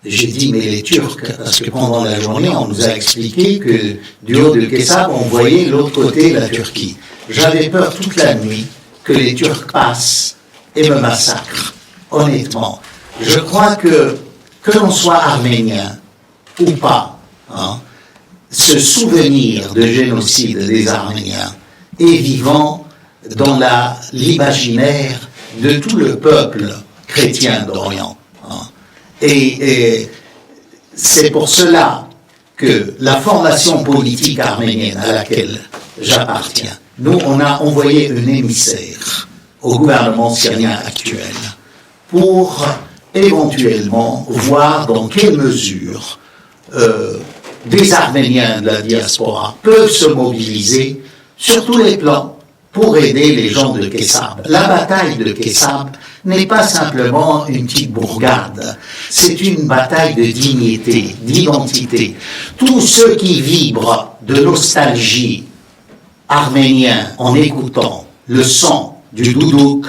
J'ai dit, mais les Turcs, parce que pendant la journée, on nous a expliqué que du haut de Kessab, on voyait l'autre côté de la Turquie. J'avais peur toute la nuit que les Turcs passent et me massacrent. Honnêtement, je crois que l'on soit arménien ou pas, ce souvenir de génocide des Arméniens est vivant dans l'imaginaire de tout le peuple chrétien d'Orient. Et c'est pour cela que la formation politique arménienne à laquelle j'appartiens, nous, on a envoyé un émissaire au gouvernement syrien actuel pour éventuellement voir dans quelle mesure des Arméniens de la diaspora peuvent se mobiliser sur tous les plans pour aider les gens de Kessab. La bataille de Kessab n'est pas simplement une petite bourgade, c'est une bataille de dignité, d'identité. Tous ceux qui vibrent de nostalgie arménien en écoutant le son du doudouk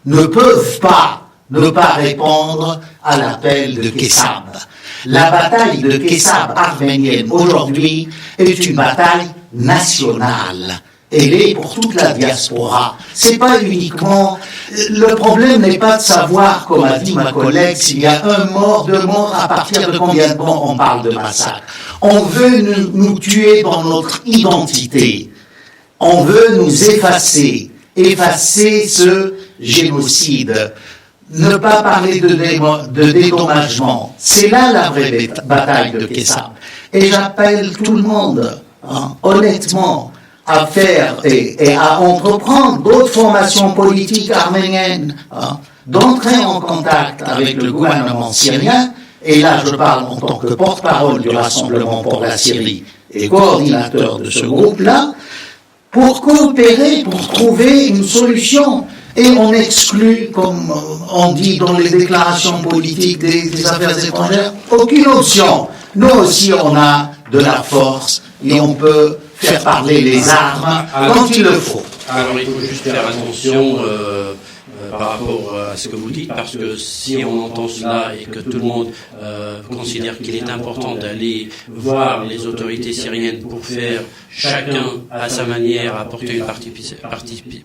ne peuvent pas ne pas répondre à l'appel de Kessab. La bataille de Kessab arménienne aujourd'hui est une bataille nationale. Elle est pour toute la diaspora. C'est pas uniquement, le problème n'est pas de savoir, comme a dit ma collègue, s'il y a un mort, 2 morts, à partir de combien de temps on parle de massacre. On veut nous tuer dans notre identité. On veut nous effacer ce génocide. Ne pas parler de dédommagement. C'est là la vraie bataille de Kessab. Et j'appelle tout le monde, honnêtement, à faire et à entreprendre d'autres formations politiques arméniennes, d'entrer en contact avec le gouvernement syrien, et là je parle en tant que porte-parole du Rassemblement pour la Syrie et coordinateur de ce groupe-là, pour coopérer, pour trouver une solution. Et on exclut, comme on dit dans les déclarations politiques des affaires étrangères, aucune option. Nous aussi on a de la force et on peut faire parler les armes quand il le faut. Alors il faut juste faire attention par rapport à ce que vous dites, parce que si on entend cela et que tout le monde considère qu'il est important d'aller voir les autorités syriennes pour faire chacun à sa manière apporter une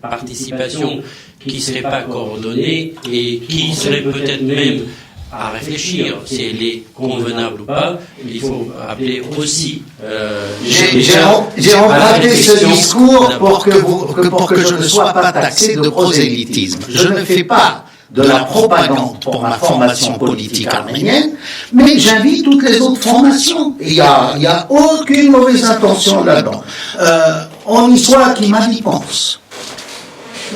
participation qui ne serait pas coordonnée et qui serait peut-être même à réfléchir si elle est convenable ou pas, il faut appeler aussi. J'ai emprunté ce discours pour que je ne sois pas taxé de prosélytisme. Je ne fais pas de la propagande pour ma formation politique arménienne, mais j'invite toutes les autres formations. Il y a aucune mauvaise intention là-dedans. On y soit qui mal y pense.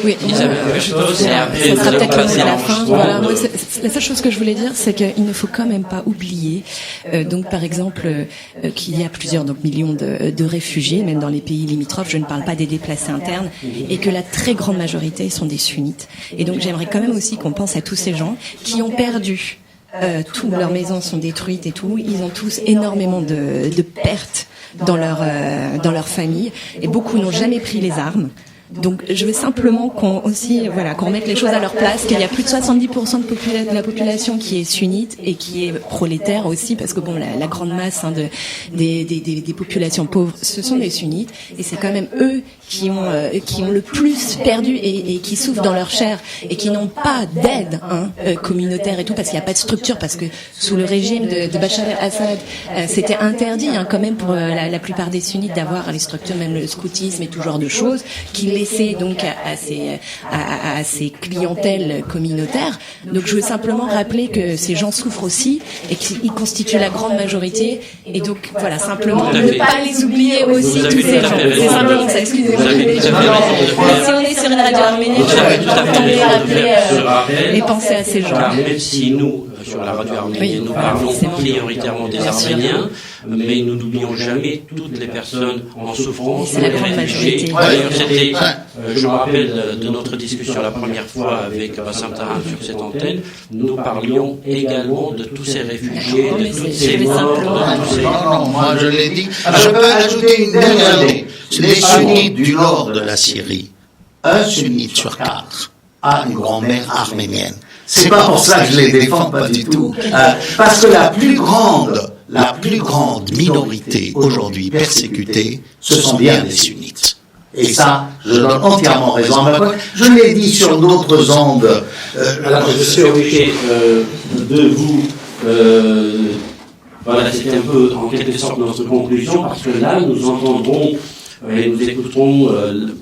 Oui, ça sera peut-être le mot de la fin. Voilà, moi, la seule chose que je voulais dire, c'est qu'il ne faut quand même pas oublier, donc par exemple, qu'il y a plusieurs millions de réfugiés, même dans les pays limitrophes. Je ne parle pas des déplacés internes, et que la très grande majorité sont des sunnites. Et donc j'aimerais quand même aussi qu'on pense à tous ces gens qui ont perdu. Toutes leurs maisons sont détruites et tout. Ils ont tous énormément de pertes dans leur famille, et beaucoup n'ont jamais pris les armes. Donc, je veux simplement qu'on remette les choses à leur place, qu'il y a plus de 70% de la population qui est sunnite et qui est prolétaire aussi, parce que bon, la grande masse des populations pauvres, ce sont des sunnites, et c'est quand même eux qui ont le plus perdu et qui souffrent dans leur chair et qui n'ont pas d'aide communautaire et tout, parce qu'il n'y a pas de structure, parce que sous le régime de Bachar el-Assad, c'était interdit quand même pour la plupart des sunnites d'avoir les structures, même le scoutisme et tout genre de choses, qui laissaient donc à ces clientèles communautaires. Donc je veux simplement rappeler que ces gens souffrent aussi et qu'ils constituent la grande majorité, et donc voilà, simplement ne pas les oublier aussi, tous ces gens. C'est simplement ça, excusez-moi. Si on est sur une radio arménienne, je rappeler et penser à ces gens. Car même si nous, sur la radio arménienne, nous parlons prioritairement des Arméniens, mais nous n'oublions jamais toutes les personnes en souffrance, les réfugiés. D'ailleurs, c'était, je me rappelle de notre discussion la première fois avec Bassam Tahan sur cette antenne, nous parlions également de tous ces réfugiés, de toutes ces morts, de tous ces... Non, moi je l'ai dit. Je peux ajouter une dernière idée. Les sunnites du nord de la Syrie, un sunnite sur 4 a une grand-mère arménienne. C'est pas pour ça que je les défends, pas du tout. Parce que la plus grande minorité aujourd'hui persécutée, ce sont bien les sunnites. Et ça, je donne entièrement raison à ma collègue. Je l'ai dit sur d'autres ondes. Alors, je suis obligé de vous... voilà, c'était un peu en quelque sorte notre conclusion, parce que là, nous entendrons et nous écouterons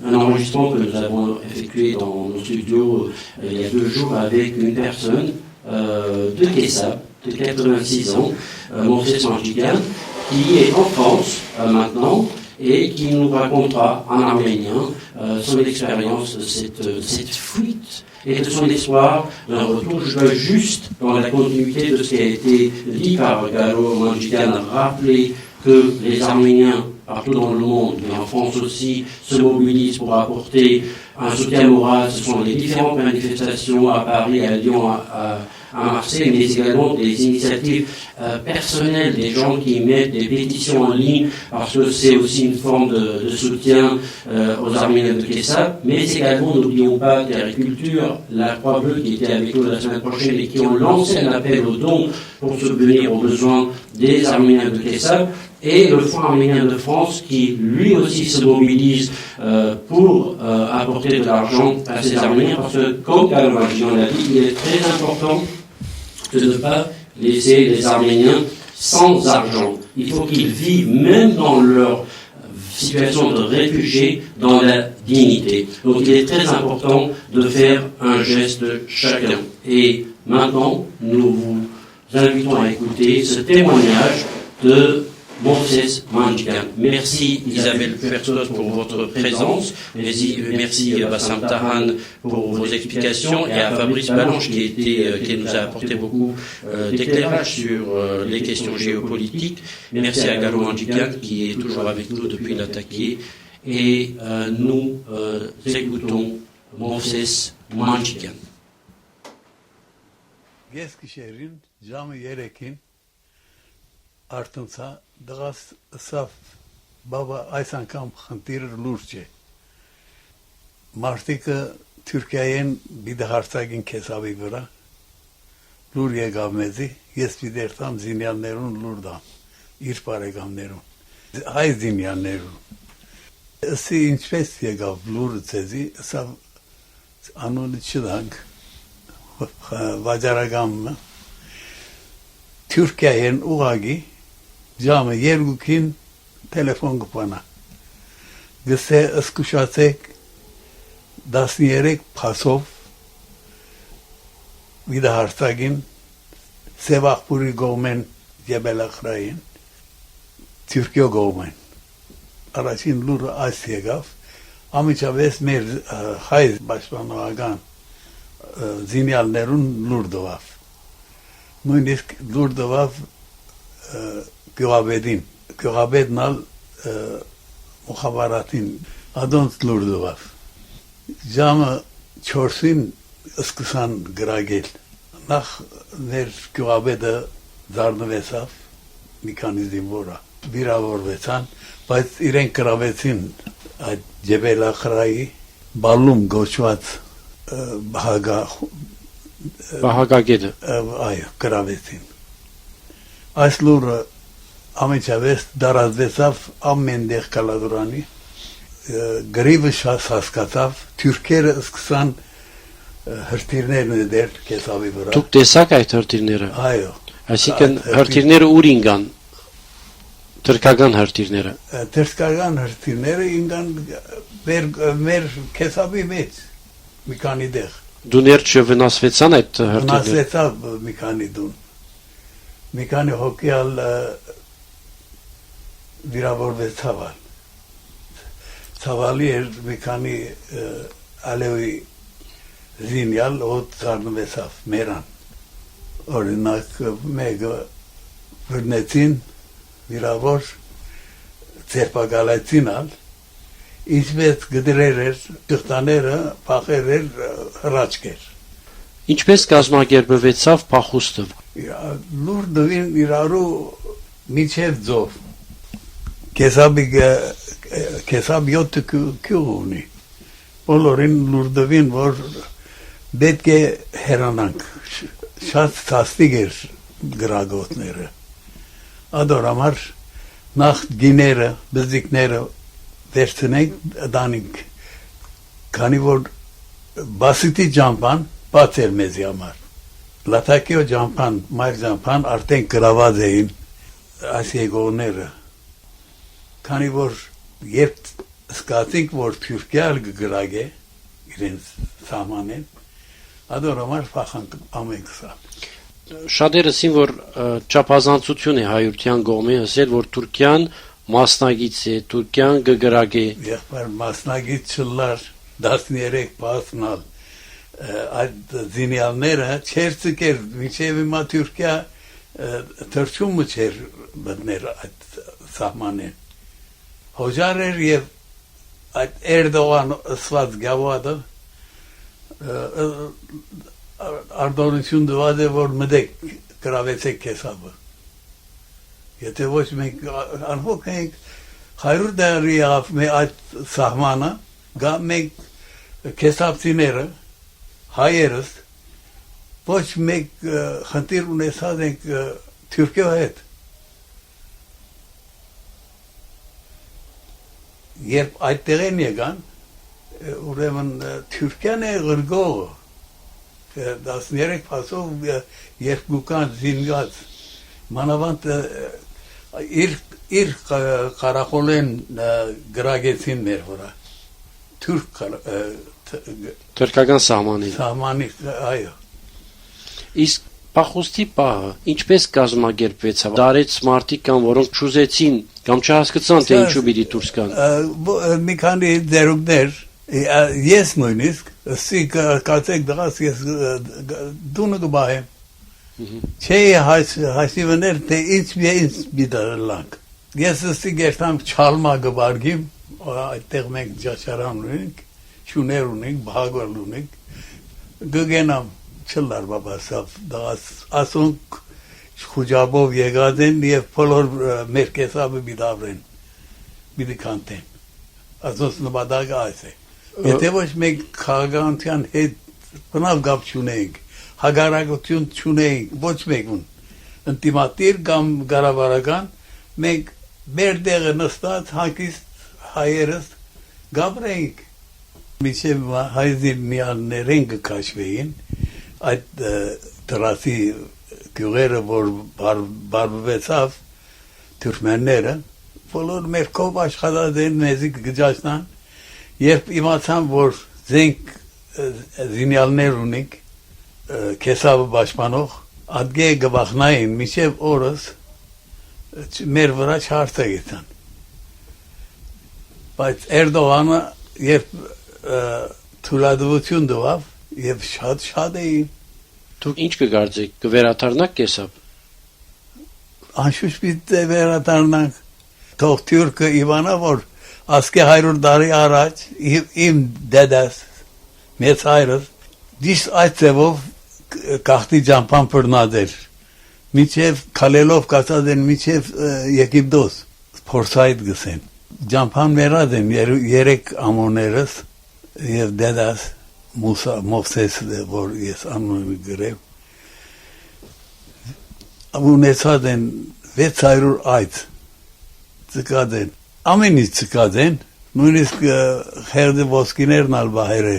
un enregistrement que nous avons effectué dans nos studios il y a 2 jours avec une personne de Kessab, de 86 ans, Moses Manjikan, qui est en France maintenant et qui nous racontera en arménien son expérience de cette fuite et de son espoir d'un retour. Je veux juste, dans la continuité de ce qui a été dit par Garo Manjikan, rappeler que les Arméniens partout dans le monde, mais en France aussi, se mobilisent pour apporter un soutien moral. Ce sont les différentes manifestations à Paris, à Lyon, à Marseille, mais également des initiatives personnelles, des gens qui mettent des pétitions en ligne, parce que c'est aussi une forme de soutien aux Arméniens de Kessab. Mais également, n'oublions pas Terriculture, la Croix-Bleue qui était avec nous la semaine prochaine et qui ont lancé un appel aux dons pour subvenir aux besoins des Arméniens de Kessab. Et le Fonds arménien de France qui lui aussi se mobilise pour apporter de l'argent à ces Arméniens, parce que comme Garo Manjikan l'a dit, il est très important de ne pas laisser les Arméniens sans argent. Il faut qu'ils vivent, même dans leur situation de réfugiés, dans la dignité. Donc il est très important de faire un geste chacun. Et maintenant, nous vous invitons à écouter ce témoignage de Moses Manjikan. Merci Isabelle Fersos pour votre présence. Merci Bassam Tahan pour vos explications, et à Fabrice Balanche qui nous a apporté beaucoup d'éclairage sur les questions géopolitiques. Merci à Garo Manjikan qui est toujours avec nous depuis l'attaqué. Et nous écoutons Moses Manjikan. Artınsa դղաս սավ բաբա այս անգամ խնդիրը լուրջ է մարտիկը Թուրքիայեն բիդահարցագին քեսավի վրա լուր եկավ մեզի ես բիդերտամ զինյաններուն լուր դամ իր բարեկամներուն հայ զինյաններուն ասի ինչպես եկավ լուրը ցեզի սա անոնը չդանք վաճառակամը Թուրքիայեն ուղագի Jamı yergukin telefon kupana. Gıse ıskuşatsek dasniyerek pasov vidaharsagin sevakpuri govmen Cebelakrayın Türkiye govmen. Araçin lur Asyagav Amica Vesmer hayz başbanı agan zinyallerun lurdovaf. Nuynisk lurdovaf Գյուղաբեդին, գյուղաբեդն ալ մուխաբարատին, ադոնց լուրդովավ։ Ժամը 4-ին սկսան գրագել, նախ ներ գյուղաբեդը զարնվեցավ, մի քանի զինվորա, վիրավորվեցան, բայց իրենք գրավեցին այդ Ջեբելախրայի բալում գոչված Բահագագեդը, այո, գրավեցին։ Այս լուրը ամենջավես դարազվեցավ ամեն դեղ կալադուրանի գրիվը շատ հասկացավ, թուրքերը սկսան հրթիռներ ներդել Կեսավի վրա։ Դուք տեսաք այդ հրթիռները։ Այո։ Այսինքն հրթիռները ուր ինգան։ Թրքական հրթիռները։ Թրքական հրթիռները ինգան մեր Կեսավի մեջ մի քանի դեղ։ Դուներ չվնասվեցան այդ հրթիռները։ Վնասվեցավ մի քանի դուն։ Մի քանի հոգյալ վիրավորվեցավ։ Ցավալի էր մի քանի ալեոյի զինյալ օդ ծառնվեցավ մերան։ Օրինակ մեկը վրնեցին վիրավոր ծերպակալեցին ալ ինչպես գդրեր էր տղտաները փախեր էր հրաչկեր։ Ինչպես կազմակերպվեցավ փախուստը։ Լուր դվին իրարու միջև ձով Կեսաբ 7 քյուղ ունի բոլորին լուր դվին որ պետք է հերանանք շատ ցաստիկ էր գրագոտները ադոր համար նախ գիները բզիկները վերցնենք դանինք քանի որ բասիտի ջամփան բաց էր մեզի համար լաթակիո ջամփան մայր ջամփան արդեն գրաված էին այս եկողները քանի որ երբ սկացինք որ Թուրքիան գրագե իրենց սահմանեն ադոր համար փախանք ամենք սա Շատերը ասին որ չափազանցություն է հայրության կողմի ասել որ Թուրքիան մասնագիծ է Թուրքիան գգրագե եղբայր մասնագիծ չլար 13 պասնալ այդ զինյալները չեր ցկեր միջև հիմա Թուրքիա թրջումը չեր մտներ այդ սահմանեն հոժար էր եւ այդ Էրդողան ասված գավադը արդյունություն դված է որ մտեք գրավեցեք Կեսավը եթե ոչ մենք անհոգ ենք 100 դարի ավ մե այդ սահմանը գա մենք Կեսավցիները հայերս ոչ մեկ խնդիր ունեցած ենք Թուրքիո հետ երբ այդտեղ են եկան ուրեմն Թուրքիան է գրգողը 13 փասով երկուքան զինված մանավանդ իր կարախոլեն գրագեցին մեր վրա թուրքական սահմանին այո իսկ փախուստի պահը ինչպես կազմակերպվեցավ դարեց մարդիկ կան որոնք չուզեցին կամ չհասկացան թե ինչու պիտի դուրս գան մի քանի դերուկներ ես նույնիսկ սի կացեք դրաս ես դունը գբահեմ չէ հասիվներ թե ինչ բիդալանք ես սի գերտամ չալմա գբարգիմ այդտեղ մենք ջաշարան ունենք շուներ ունենք բաղալ ունենք գգենամ չլար բաբասավ դաս ասոնք խուջաբով եկած են եւ բոլոր մեր Կեսավը բիդավրեն բիդքանտեն ասոս նպատակը այս է եթե ոչ մենք քաղաքականության հետ բնավ գապ չունենք հագարակություն չունենք ոչ մեկուն ինտիմատիր կամ գարավարական մենք մեր դեղը նստած հակիստ հայերս գաբրենք միջև հայզինյաններեն կքաշվեին այդ դրասի գյուղերը որ բարբվեցավ թուրքմենները բոլոր մեր կով աշխատած են մեզի գջացնան երբ իմացան որ զենք զինյալներ ունենք Կեսավը պաշտպանող ադգե գվախնային միջև օրս մեր վրա չարտագեցան բայց Էրդողանը երբ թույլատվություն տվավ եւ շատ էին դուք ինչ կգարձեք կվերաթարնաք Կեսավ անշուշտ պիտի վերաթարնանք թող թուրքը իվանա որ ասկե 100 տարի առաջ իմ դեդաս մեծ հայրս դիշ այդ ձևով կախտի ջամփան բռնադեր միջև քալելով կացած են միջև Եգիպտոս փորձայդ գսեն ջամփան մերած են 3 ամոներս եւ դեդաս Մուսա Մովսես որ ես անունը գրեմ ունեցած են 600 այդ ծկած են ամեն ինչ ծկած են Նույնիսկ հերդը ոսկիներն ալ բահերը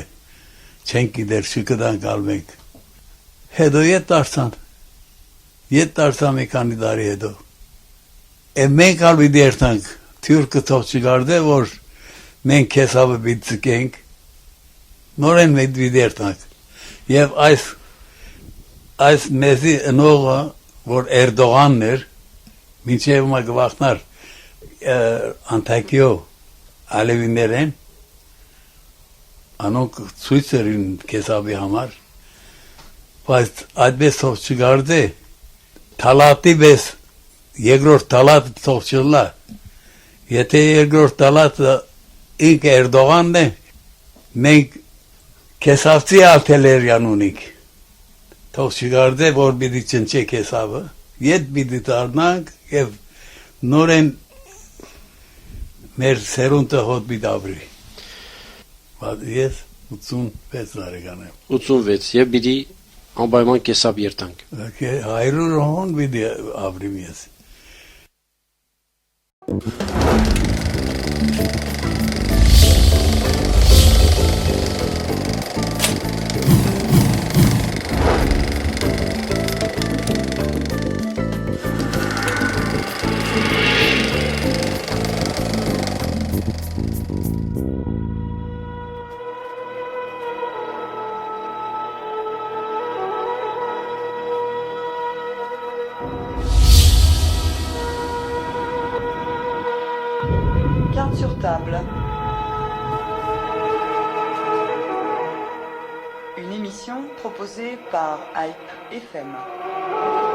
չեն գիտեր շկդան կալմենք։ Հետո ետ դարձան մի քանի տարի հետո։ Մենք ալ պիտի երթանք, թյուրքը թող չգարդե, որ մենք քեսավը պիտի ձգենք, նորեն մենք պիտի երթանք։ Եվ այս մեզի ընողը, որ Էրդողանն էր, մինչև մա գվախնար Անտակիո Ալևիներեն, անոնք ցույց էին քեսաբի համար, բայց այդպես թող չգարդե, թալատի պես երկրորդ թալատը թող չլա, եթե երկրորդ թալատը ինք Էրդողանն է, մենք քեսավցի ալթելերյան ունենք, թող չգարդե, որ պիտի չնչե քեսավը, ետ պիտի դառնանք և նորեն մեր սերունդը հոտ պիտի ապրի։ Ես 86 տարեկան եմ։ 86 եւ պիտի անպայման կեսավ երթանք։ 100 հոն պիտի ապրիմ ես։ Carte sur table. Une émission proposée par Hype FM.